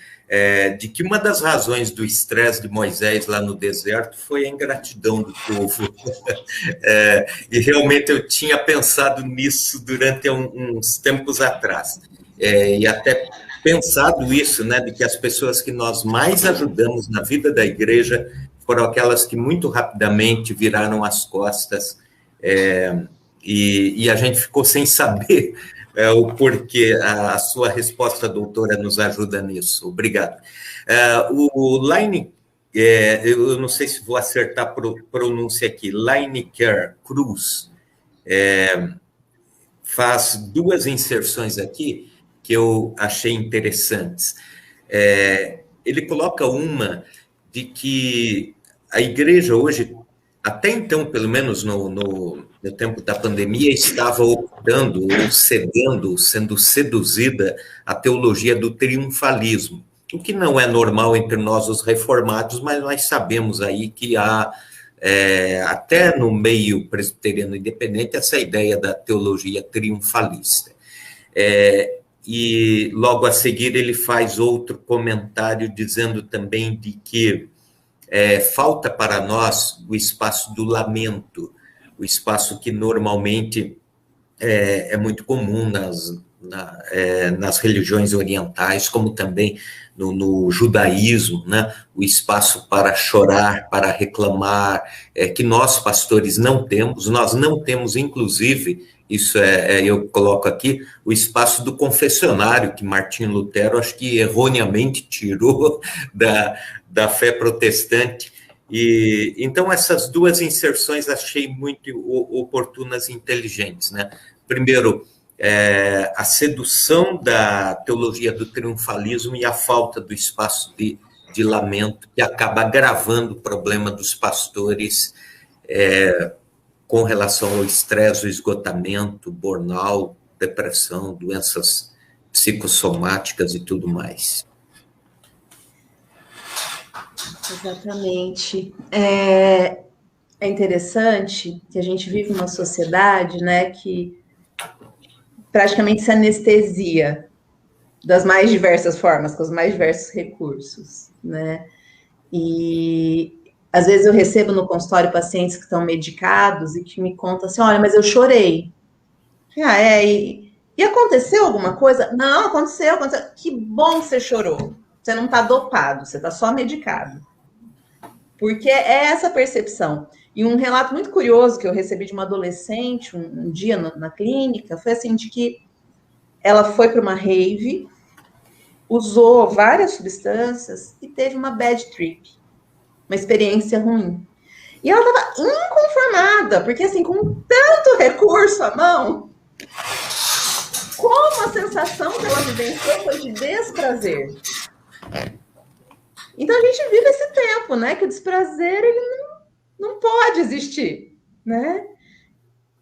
de que uma das razões do estresse de Moisés lá no deserto foi a ingratidão do povo. E realmente eu tinha pensado nisso durante uns tempos atrás. E até pensado isso, né, de que as pessoas que nós mais ajudamos na vida da igreja foram aquelas que muito rapidamente viraram as costas, e a gente ficou sem saber o porquê. A sua resposta, doutora, nos ajuda nisso. Obrigado. O Line, eu não sei se vou acertar a pronúncia aqui, Lineker Cruz, faz duas inserções aqui que eu achei interessantes. Ele coloca uma de que a igreja hoje, até então, pelo menos no tempo da pandemia, estava optando ou cedendo, sendo seduzida à teologia do triunfalismo, o que não é normal entre nós, os reformados, mas nós sabemos aí que há, até no meio presbiteriano independente, essa ideia da teologia triunfalista. E logo a seguir ele faz outro comentário dizendo também de que falta para nós o espaço do lamento, o espaço que normalmente é muito comum nas religiões orientais, como também no judaísmo, né? O espaço para chorar, para reclamar, que nós, pastores, não temos. Nós não temos, inclusive, isso eu coloco aqui, o espaço do confessionário, que Martinho Lutero, acho que erroneamente tirou da fé protestante. E então, essas duas inserções achei muito oportunas e inteligentes, né? Primeiro, a sedução da teologia do triunfalismo e a falta do espaço de lamento, que acaba agravando o problema dos pastores com relação ao estresse, o esgotamento, burnout, depressão, doenças psicossomáticas e tudo mais. Exatamente. É interessante que a gente vive uma sociedade, né, que praticamente se anestesia das mais diversas formas, com os mais diversos recursos, né? E às vezes eu recebo no consultório pacientes que estão medicados e que me contam assim, olha, mas eu chorei. E aconteceu alguma coisa? Não, aconteceu. Que bom que você chorou. Você não está dopado, você está só medicado. Porque é essa percepção. E um relato muito curioso que eu recebi de uma adolescente um dia na clínica foi assim, de que ela foi para uma rave, usou várias substâncias e teve uma bad trip, uma experiência ruim. E ela estava inconformada, porque assim, com tanto recurso à mão, como a sensação que ela vivenciou foi de desprazer. Então a gente vive esse tempo, né? Que o desprazer ele não pode existir, né?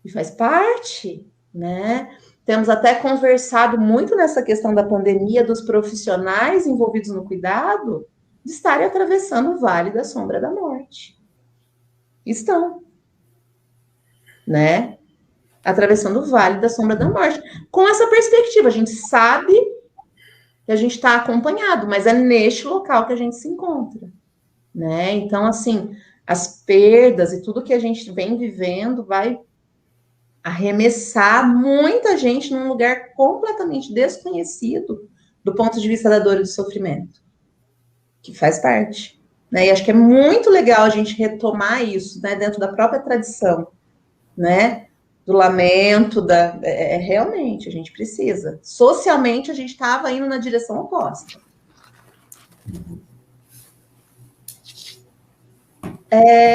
E faz parte, né? Temos até conversado muito nessa questão da pandemia dos profissionais envolvidos no cuidado de estarem atravessando o vale da sombra da morte. Estão, né? Atravessando o vale da sombra da morte. Com essa perspectiva, a gente sabe que a gente está acompanhado, mas é neste local que a gente se encontra, né? Então, assim, as perdas e tudo que a gente vem vivendo vai arremessar muita gente num lugar completamente desconhecido do ponto de vista da dor e do sofrimento, que faz parte, né? E acho que é muito legal a gente retomar isso, né, dentro da própria tradição, né? Do lamento, realmente, a gente precisa. Socialmente, a gente estava indo na direção oposta.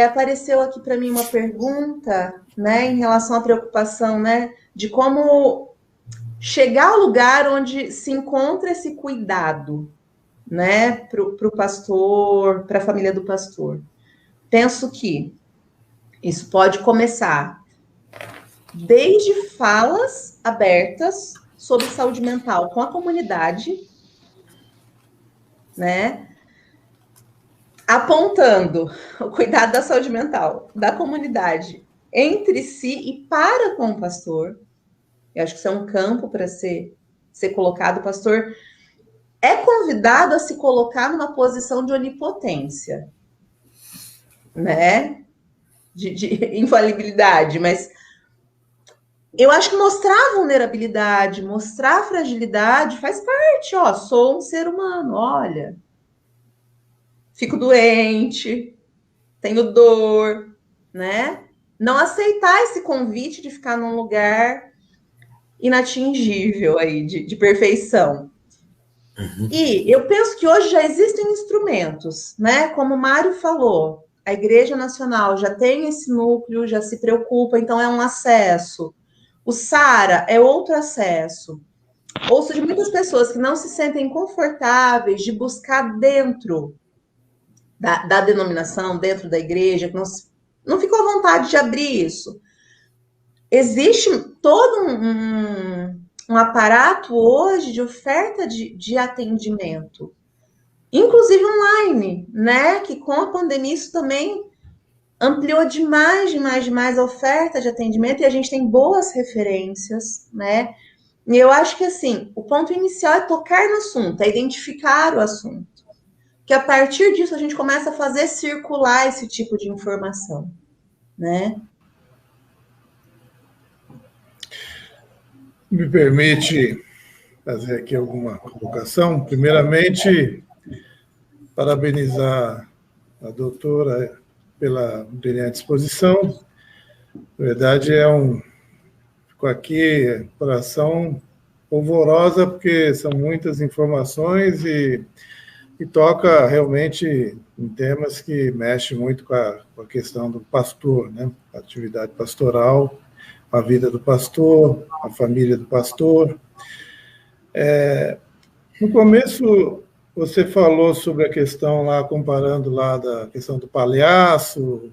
Apareceu aqui para mim uma pergunta, né, em relação à preocupação, né, de como chegar ao lugar onde se encontra esse cuidado, né, para o pastor, para a família do pastor. Penso que isso pode começar desde falas abertas sobre saúde mental com a comunidade, né? Apontando o cuidado da saúde mental da comunidade entre si e para com o pastor. Eu acho que isso é um campo para ser colocado. O pastor é convidado a se colocar numa posição de onipotência, né? De infalibilidade, mas eu acho que mostrar vulnerabilidade, mostrar fragilidade faz parte. Ó, sou um ser humano, olha. Fico doente, tenho dor, né? Não aceitar esse convite de ficar num lugar inatingível aí, de perfeição. Uhum. E eu penso que hoje já existem instrumentos, né? Como o Mário falou, a Igreja Nacional já tem esse núcleo, já se preocupa, então é um acesso. O SARA é outro acesso. Ouço de muitas pessoas que não se sentem confortáveis de buscar dentro da denominação, dentro da igreja, que não ficou à vontade de abrir isso. Existe todo um aparato hoje de oferta de atendimento, inclusive online, né? Que com a pandemia isso também ampliou demais a oferta de atendimento e a gente tem boas referências, né? E eu acho que, assim, o ponto inicial é tocar no assunto, é identificar o assunto. Que a partir disso a gente começa a fazer circular esse tipo de informação, né? Me permite fazer aqui alguma colocação. Primeiramente, parabenizar a doutora pela brilhante exposição. Na verdade, ficou aqui, coração polvorosa, porque são muitas informações e toca realmente em temas que mexem muito com a questão do pastor, né? A atividade pastoral, a vida do pastor, a família do pastor. No começo, você falou sobre a questão lá, comparando lá da questão do palhaço,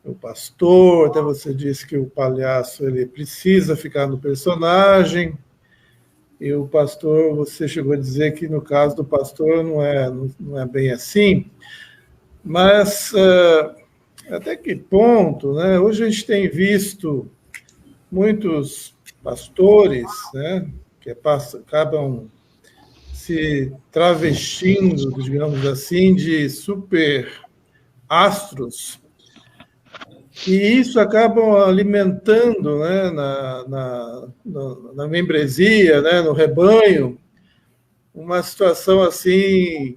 o pastor, até você disse que o palhaço ele precisa ficar no personagem, e o pastor, você chegou a dizer que no caso do pastor não é bem assim, mas até que ponto, né? Hoje a gente tem visto muitos pastores, né, que acabam se travestindo, digamos assim, de super astros, e isso acaba alimentando, né, na membresia, né, no rebanho, uma situação assim,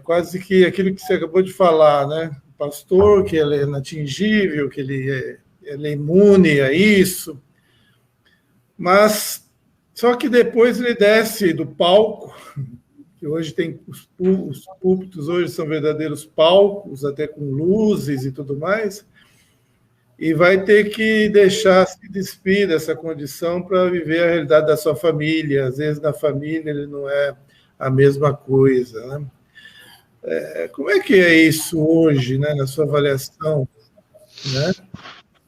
quase que aquilo que você acabou de falar, né? O pastor, que ele é inatingível, que ele é imune a isso, mas só que depois ele desce do palco, que hoje tem os púlpitos, hoje são verdadeiros palcos, até com luzes e tudo mais, e vai ter que deixar se despir dessa condição para viver a realidade da sua família. Às vezes, na família, ele não é a mesma coisa, né? Como é que é isso hoje, né, na sua avaliação, né?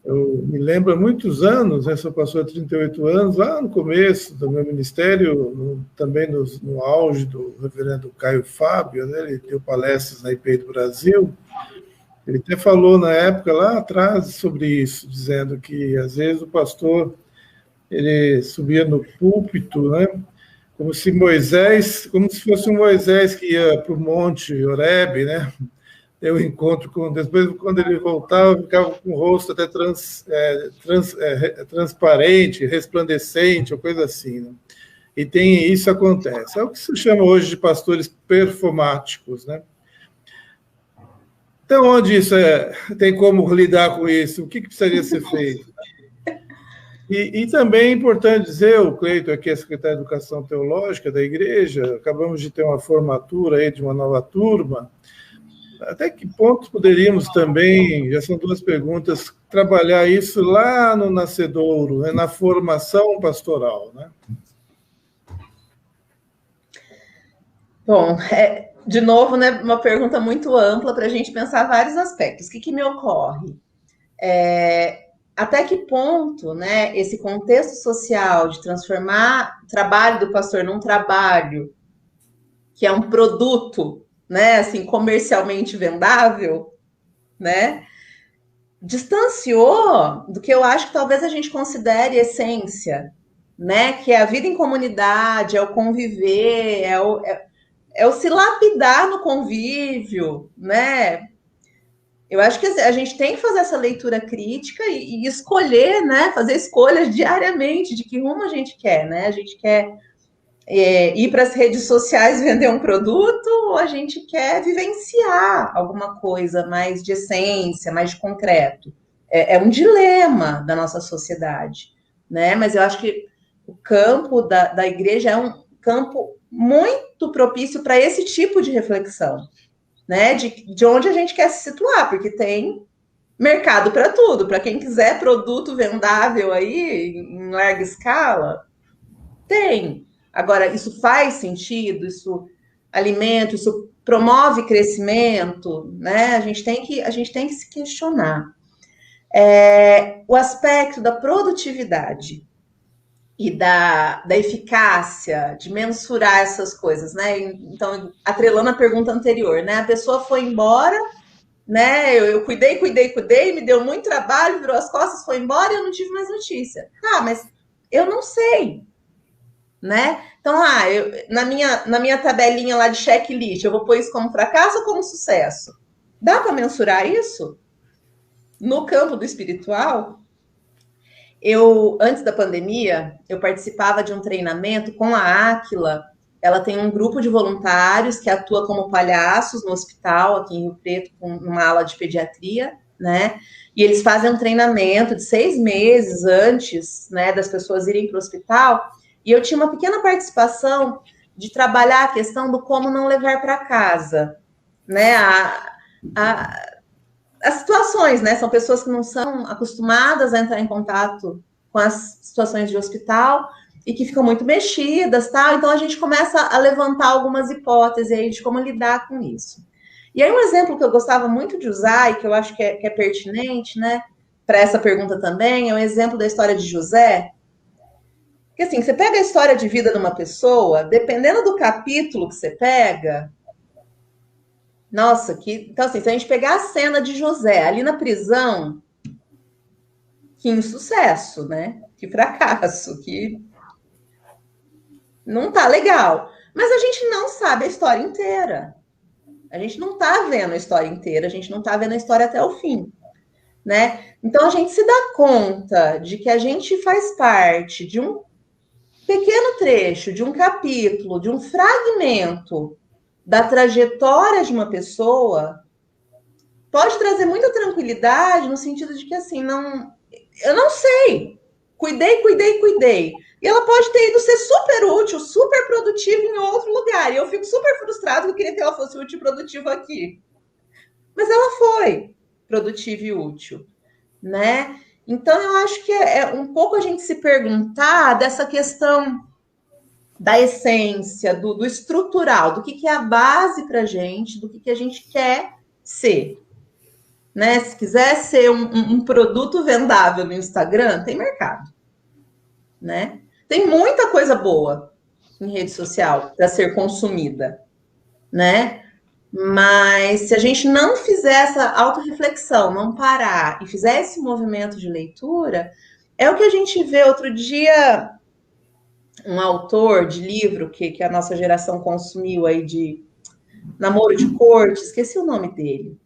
Eu me lembro há muitos anos, né, sou pastor há 38 anos, lá no começo do meu ministério, também no auge do reverendo Caio Fábio, né, ele deu palestras na IPEI do Brasil, ele até falou na época, lá atrás, sobre isso, dizendo que, às vezes, o pastor ele subia no púlpito, né, como se fosse um Moisés que ia para o Monte Horebe, né, eu encontro com... Depois, quando ele voltava, ficava com o rosto até transparente, resplandecente, ou coisa assim, né? E isso acontece. É o que se chama hoje de pastores performáticos, né? Então, onde isso tem como lidar com isso? O que precisaria ser feito? E também é importante dizer, o Cleiton aqui é secretário de Educação Teológica da Igreja, acabamos de ter uma formatura aí de uma nova turma. Até que ponto poderíamos também, já são duas perguntas, trabalhar isso lá no nascedouro, né, na formação pastoral, né? Bom, de novo, né, uma pergunta muito ampla para a gente pensar vários aspectos. O que me ocorre? Até que ponto, né, esse contexto social de transformar o trabalho do pastor num trabalho que é um produto, né, assim, comercialmente vendável, né, distanciou do que eu acho que talvez a gente considere essência, né, que é a vida em comunidade, é o conviver, é o se lapidar no convívio, né. Eu acho que a gente tem que fazer essa leitura crítica e escolher, né, fazer escolhas diariamente de que rumo a gente quer, né, a gente quer ir para as redes sociais vender um produto, ou a gente quer vivenciar alguma coisa mais de essência, mais de concreto. É um dilema da nossa sociedade, né? Mas eu acho que o campo da igreja é um campo muito propício para esse tipo de reflexão, né? De onde a gente quer se situar, porque tem mercado para tudo, para quem quiser produto vendável aí em larga escala, tem. Agora, isso faz sentido? Isso alimenta? Isso promove crescimento? Né? A gente tem que se questionar. O aspecto da produtividade e da eficácia, de mensurar essas coisas, né? Então, atrelando a pergunta anterior, né? A pessoa foi embora, né? Eu cuidei, me deu muito trabalho, virou as costas, foi embora e eu não tive mais notícia. Mas eu não sei. Né? Então, na minha tabelinha lá de checklist, eu vou pôr isso como fracasso ou como sucesso? Dá para mensurar isso? No campo do espiritual? antes da pandemia, eu participava de um treinamento com a Áquila. Ela tem um grupo de voluntários que atua como palhaços no hospital, aqui em Rio Preto, com uma ala de pediatria, né? E eles fazem um treinamento de 6 meses antes, né, das pessoas irem para o hospital. E eu tinha uma pequena participação de trabalhar a questão do como não levar para casa, né? As situações, né? São pessoas que não são acostumadas a entrar em contato com as situações de hospital e que ficam muito mexidas, tá? Então a gente começa a levantar algumas hipóteses aí de como lidar com isso. E aí um exemplo que eu gostava muito de usar e que eu acho que é pertinente, né, para essa pergunta também, é o exemplo da história de José. Porque assim, você pega a história de vida de uma pessoa, dependendo do capítulo que você pega, nossa, então assim, se a gente pegar a cena de José ali na prisão, que insucesso, né? Que fracasso, que não tá legal. Mas a gente não sabe a história inteira. A gente não tá vendo a história inteira, a gente não tá vendo a história até o fim, né? Então a gente se dá conta de que a gente faz parte de um pequeno trecho, de um capítulo, de um fragmento da trajetória de uma pessoa, pode trazer muita tranquilidade no sentido de que, assim, eu não sei, cuidei. E ela pode ter ido ser super útil, super produtiva em outro lugar. E eu fico super frustrada que eu queria que ela fosse útil e produtiva aqui. Mas ela foi produtiva e útil, né? Então, eu acho que é um pouco a gente se perguntar dessa questão da essência, do estrutural, do que é a base para a gente, do que a gente quer ser. Né? Se quiser ser um produto vendável no Instagram, tem mercado. Né? Tem muita coisa boa em rede social para ser consumida. Né? Mas se a gente não fizer essa autorreflexão, não parar e fizer esse movimento de leitura, é o que a gente vê outro dia, um autor de livro que a nossa geração consumiu aí de Namoro de Corte, esqueci o nome dele,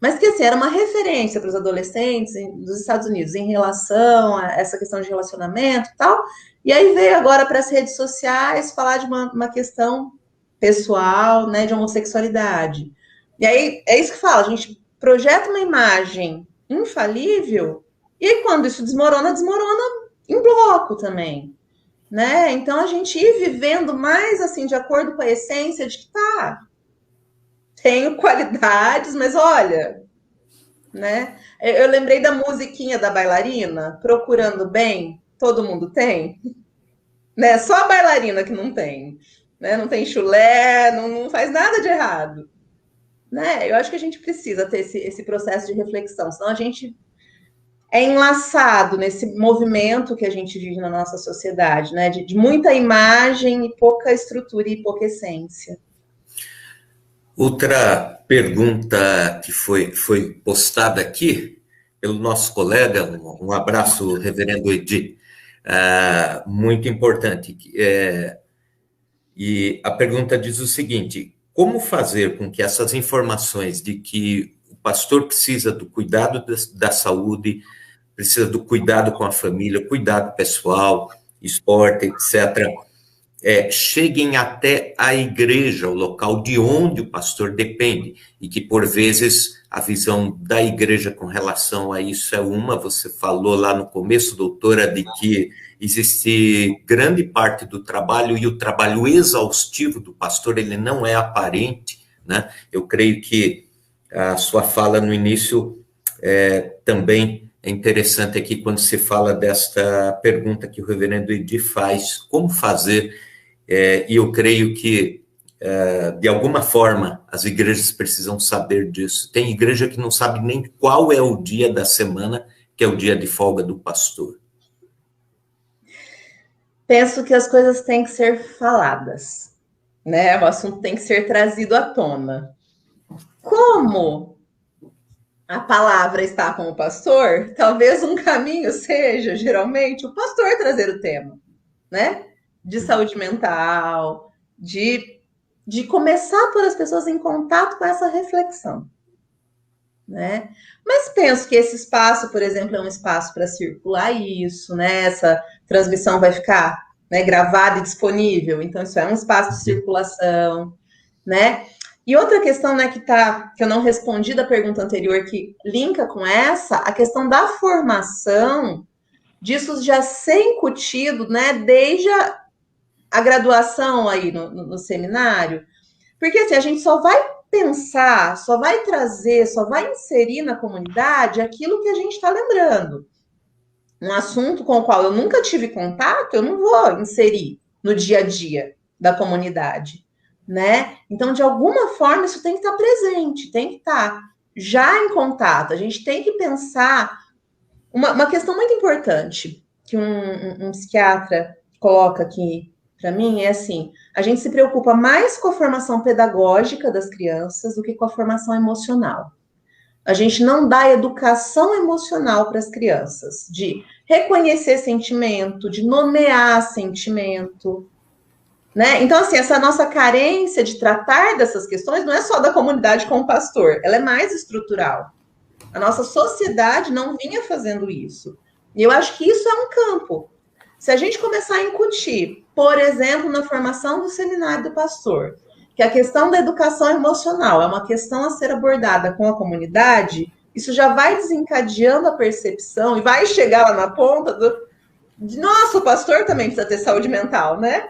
mas que assim, era uma referência para os adolescentes dos Estados Unidos em relação a essa questão de relacionamento e tal, e aí veio agora para as redes sociais falar de uma questão pessoal, né, de homossexualidade. E aí é isso que fala, a gente projeta uma imagem infalível, e aí quando isso desmorona em bloco também. Né? Então a gente ir vivendo mais assim de acordo com a essência de que tenho qualidades, mas olha, né? Eu lembrei da musiquinha da bailarina, Procurando Bem, todo mundo tem, né? Só a bailarina que não tem, né? Não tem chulé, não faz nada de errado, né? Eu acho que a gente precisa ter esse processo de reflexão, senão a gente é enlaçado nesse movimento que a gente vive na nossa sociedade, né? De muita imagem e pouca estrutura e pouca essência. Outra pergunta que foi postada aqui pelo nosso colega, um abraço, reverendo Edi, muito importante. E a pergunta diz o seguinte: como fazer com que essas informações de que o pastor precisa do cuidado da saúde, precisa do cuidado com a família, cuidado pessoal, esporte, etc., cheguem até a igreja, o local de onde o pastor depende, e que, por vezes, a visão da igreja com relação a isso é você falou lá no começo, doutora, de que existe grande parte do trabalho, e o trabalho exaustivo do pastor, ele não é aparente, né? Eu creio que a sua fala no início também é interessante aqui, quando se fala desta pergunta que o reverendo Edi faz, como fazer. E eu creio que, de alguma forma, as igrejas precisam saber disso. Tem igreja que não sabe nem qual é o dia da semana, que é o dia de folga do pastor. Penso que as coisas têm que ser faladas, né? O assunto tem que ser trazido à tona. Como a palavra está com o pastor, talvez um caminho seja, geralmente, o pastor trazer o tema, né? De saúde mental, de começar por as pessoas em contato com essa reflexão. né? Mas penso que esse espaço, por exemplo, é um espaço para circular isso, né? Essa transmissão vai ficar, né, gravada e disponível, então isso é um espaço de circulação, né? E outra questão, né, que eu não respondi da pergunta anterior, que linka com essa, a questão da formação, disso já ser incutido, né, desde a graduação aí no seminário, porque assim, a gente só vai pensar, só vai trazer, só vai inserir na comunidade aquilo que a gente está lembrando. Um assunto com o qual eu nunca tive contato, eu não vou inserir no dia a dia da comunidade, né? Então, de alguma forma, isso tem que estar presente, tem que estar já em contato. A gente tem que pensar uma questão muito importante que um psiquiatra coloca aqui para mim é assim: a gente se preocupa mais com a formação pedagógica das crianças do que com a formação emocional. A gente não dá educação emocional para as crianças, de reconhecer sentimento, de nomear sentimento, né? Então, assim, essa nossa carência de tratar dessas questões não é só da comunidade com o pastor, ela é mais estrutural. A nossa sociedade não vinha fazendo isso. E eu acho que isso é um campo. Se a gente começar a incutir, por exemplo, na formação do seminário do pastor, que a questão da educação emocional é uma questão a ser abordada com a comunidade, isso já vai desencadeando a percepção e vai chegar lá na ponta de nossa, o pastor também precisa ter saúde mental, né?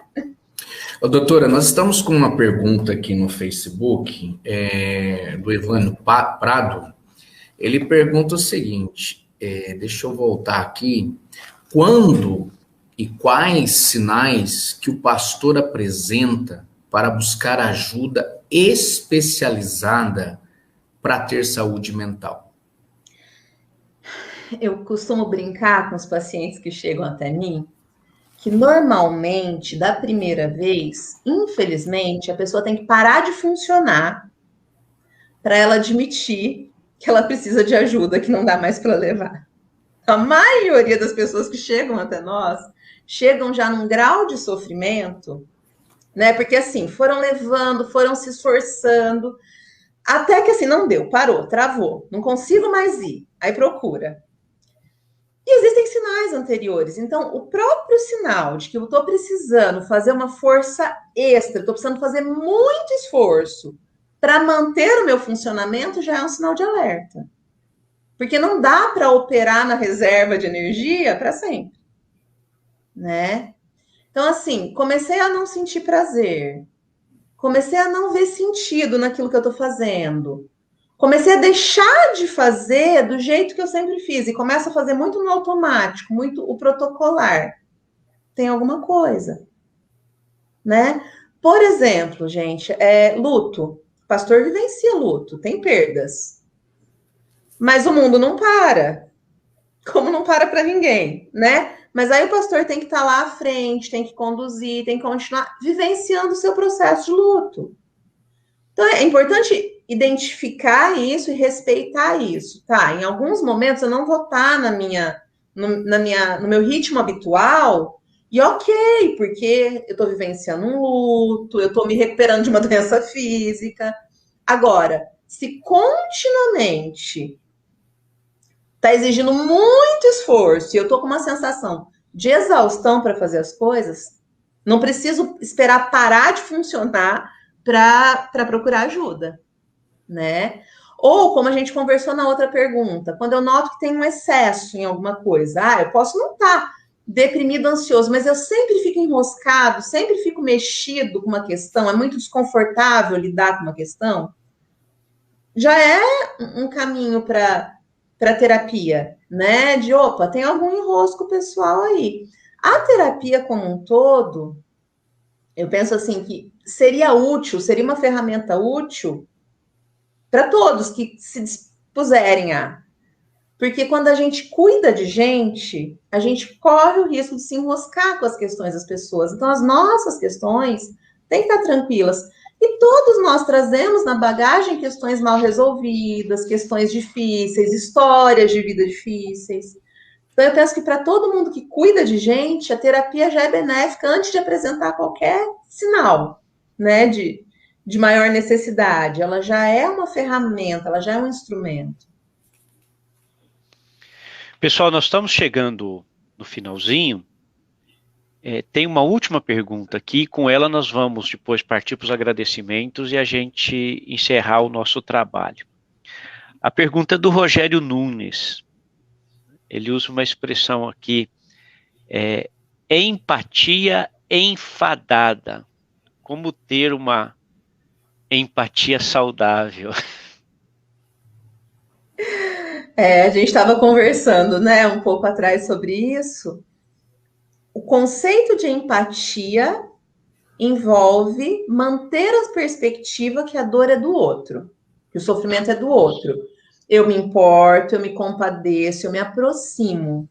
Ô, doutora, nós estamos com uma pergunta aqui no Facebook, do Evânio Prado. Ele pergunta o seguinte, deixa eu voltar aqui, quando e quais sinais que o pastor apresenta para buscar ajuda especializada para ter saúde mental? Eu costumo brincar com os pacientes que chegam até mim, que normalmente, da primeira vez, infelizmente, a pessoa tem que parar de funcionar para ela admitir que ela precisa de ajuda, que não dá mais para levar. A maioria das pessoas que chegam até nós chegam já num grau de sofrimento, né? Porque assim, foram levando, foram se esforçando, até que assim, não deu, parou, travou, não consigo mais ir. Aí procura. E existem sinais anteriores. Então, o próprio sinal de que eu estou precisando fazer uma força extra, estou precisando fazer muito esforço para manter o meu funcionamento, já é um sinal de alerta. Porque não dá para operar na reserva de energia para sempre, né? Então, assim, comecei a não sentir prazer, comecei a não ver sentido naquilo que eu estou fazendo, comecei a deixar de fazer do jeito que eu sempre fiz e começo a fazer muito no automático, muito o protocolar. Tem alguma coisa, né? Por exemplo, gente, luto. O pastor vivencia luto, tem perdas. Mas o mundo não para. Como não para ninguém, né? Mas aí o pastor tem que estar lá à frente, tem que conduzir, tem que continuar vivenciando o seu processo de luto. Então, é importante identificar isso e respeitar isso, tá? Em alguns momentos eu não vou estar no meu ritmo habitual, e ok, porque eu estou vivenciando um luto, eu estou me recuperando de uma doença física. Agora, se continuamente está exigindo muito esforço e eu estou com uma sensação de exaustão para fazer as coisas, não preciso esperar parar de funcionar para procurar ajuda, né? Ou, como a gente conversou na outra pergunta, quando eu noto que tem um excesso em alguma coisa, eu posso não estar deprimido, ansioso, mas eu sempre fico enroscado, sempre fico mexido com uma questão, é muito desconfortável lidar com uma questão, já é um caminho para terapia, né? De, opa, tem algum enrosco pessoal aí. A terapia como um todo, eu penso assim que seria útil, seria uma ferramenta útil para todos que se dispuserem a. Porque quando a gente cuida de gente, a gente corre o risco de se enroscar com as questões das pessoas. Então, as nossas questões têm que estar tranquilas. E todos nós trazemos na bagagem questões mal resolvidas, questões difíceis, histórias de vida difíceis. Então, eu penso que para todo mundo que cuida de gente, a terapia já é benéfica antes de apresentar qualquer sinal, né, de de maior necessidade, ela já é uma ferramenta, ela já é um instrumento. Pessoal, nós estamos chegando no finalzinho. Tem uma última pergunta aqui, com ela nós vamos depois partir para os agradecimentos e a gente encerrar o nosso trabalho. A pergunta é do Rogério Nunes. Ele usa uma expressão aqui, empatia enfadada. Como ter uma empatia saudável? A gente estava conversando, né, um pouco atrás sobre isso. O conceito de empatia envolve manter a perspectiva que a dor é do outro, que o sofrimento é do outro. Eu me importo, eu me compadeço, eu me aproximo.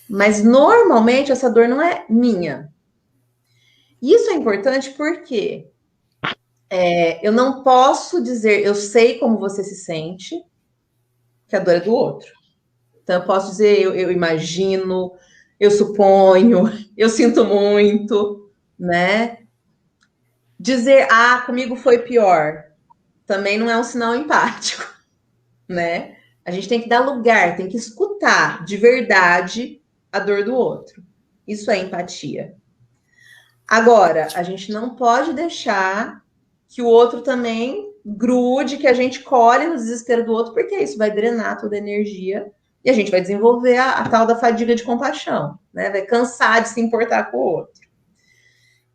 Mas, normalmente, essa dor não é minha. Isso é importante porque eu não posso dizer, eu sei como você se sente, que a dor é do outro. Então, eu posso dizer, eu imagino, eu suponho, eu sinto muito, né? Dizer, comigo foi pior, também não é um sinal empático, né? A gente tem que dar lugar, tem que escutar de verdade a dor do outro. Isso é empatia. Agora, a gente não pode deixar que o outro também grude, que a gente colhe no desespero do outro, porque isso vai drenar toda a energia e a gente vai desenvolver a tal da fadiga de compaixão, né? Vai cansar de se importar com o outro.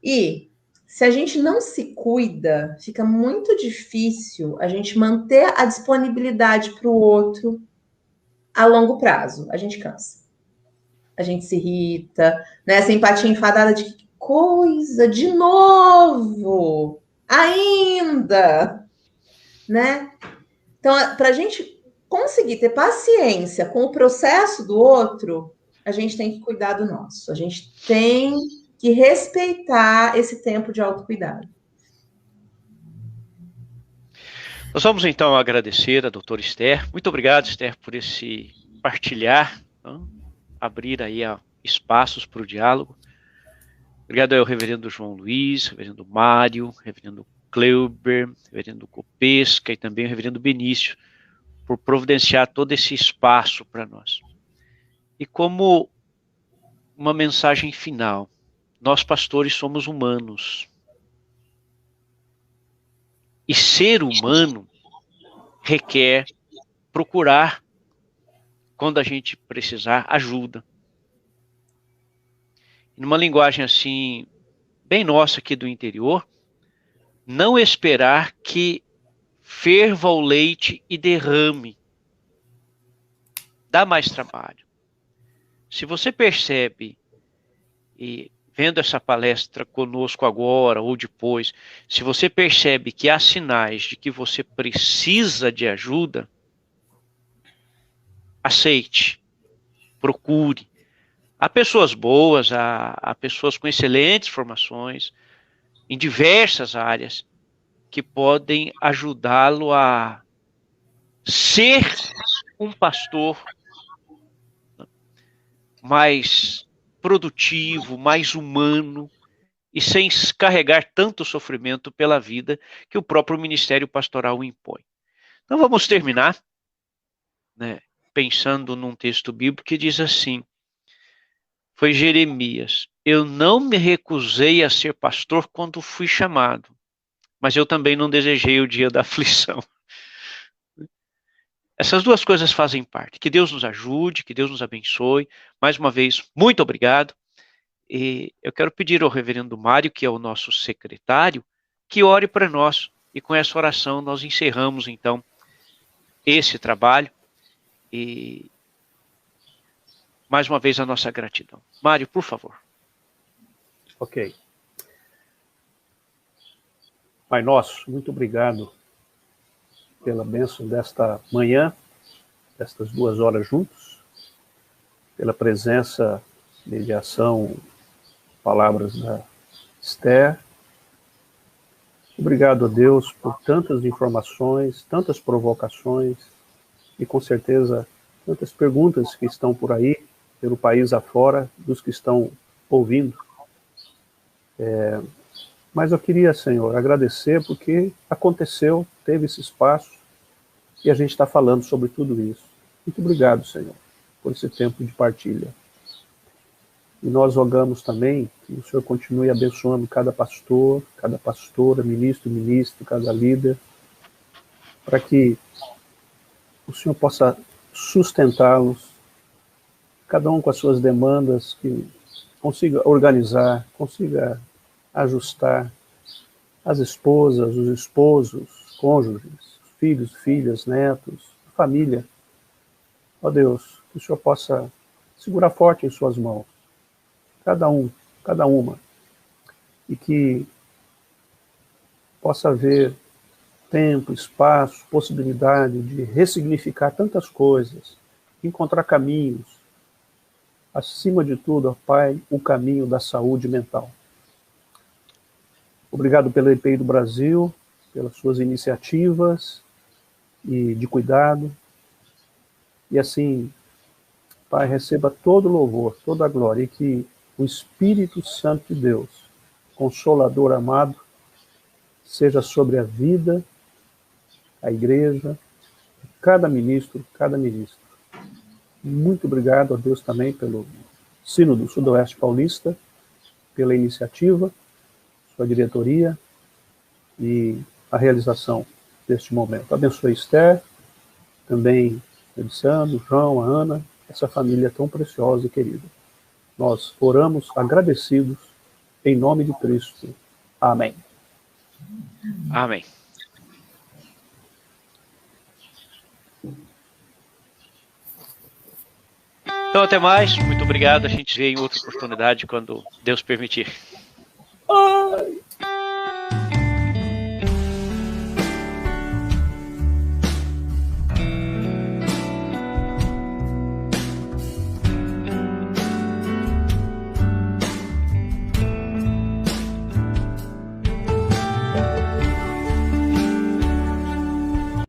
E se a gente não se cuida, fica muito difícil a gente manter a disponibilidade para o outro a longo prazo. A gente cansa. A gente se irrita, né? Essa empatia enfadada de que coisa, de novo, ainda, né? Então, para a gente conseguir ter paciência com o processo do outro, a gente tem que cuidar do nosso. A gente tem que respeitar esse tempo de autocuidado. Nós vamos então agradecer a doutora Esther. Muito obrigado, Esther, por esse partilhar, abrir aí espaços para o diálogo. Obrigado ao reverendo João Luiz, reverendo Mário, reverendo Kleuber, reverendo Copesca e também o reverendo Benício, por providenciar todo esse espaço para nós. E como uma mensagem final, nós pastores somos humanos. E ser humano requer procurar, quando a gente precisar, ajuda. Numa linguagem assim, bem nossa aqui do interior, não esperar que ferva o leite e derrame. Dá mais trabalho. Se você percebe, e vendo essa palestra conosco agora ou depois, se você percebe que há sinais de que você precisa de ajuda, aceite, procure. Há pessoas boas, há pessoas com excelentes formações em diversas áreas que podem ajudá-lo a ser um pastor mais produtivo, mais humano e sem carregar tanto sofrimento pela vida que o próprio ministério pastoral impõe. Então vamos terminar, né, pensando num texto bíblico que diz assim, foi Jeremias, eu não me recusei a ser pastor quando fui chamado, mas eu também não desejei o dia da aflição. Essas duas coisas fazem parte. Que Deus nos ajude, que Deus nos abençoe. Mais uma vez, muito obrigado. E eu quero pedir ao reverendo Mário, que é o nosso secretário, que ore para nós. E com essa oração nós encerramos, então, esse trabalho. E mais uma vez a nossa gratidão. Mário, por favor. Ok. Pai nosso, muito obrigado pela bênção desta manhã, destas 2 horas juntos, pela presença, mediação, palavras da Esther. Obrigado a Deus por tantas informações, tantas provocações e, com certeza, tantas perguntas que estão por aí, pelo país afora, dos que estão ouvindo. Mas eu queria, Senhor, agradecer porque aconteceu, teve esse espaço, e a gente está falando sobre tudo isso. Muito obrigado, Senhor, por esse tempo de partilha. E nós rogamos também que o Senhor continue abençoando cada pastor, cada pastora, ministro, cada líder, para que o Senhor possa sustentá-los, cada um com as suas demandas, que consiga organizar, consiga ajustar as esposas, os esposos, cônjuges, filhos, filhas, netos, família. Ó Deus, que o Senhor possa segurar forte em suas mãos, cada um, cada uma, e que possa haver tempo, espaço, possibilidade de ressignificar tantas coisas, encontrar caminhos, acima de tudo, ó Pai, o caminho da saúde mental. Obrigado pelo EPI do Brasil, pelas suas iniciativas e de cuidado, e assim, Pai, receba todo o louvor, toda a glória, e que o Espírito Santo de Deus, Consolador amado, seja sobre a vida, a igreja, cada ministro, cada ministro. Muito obrigado a Deus também pelo Sínodo Sudoeste Paulista, pela iniciativa, sua diretoria e a realização deste momento. Abençoe Esther, também Elisandro, João, a Ana, essa família tão preciosa e querida. Nós oramos agradecidos em nome de Cristo. Amém. Amém. Então, até mais. Muito obrigado. A gente se vê em outra oportunidade quando Deus permitir. Ai.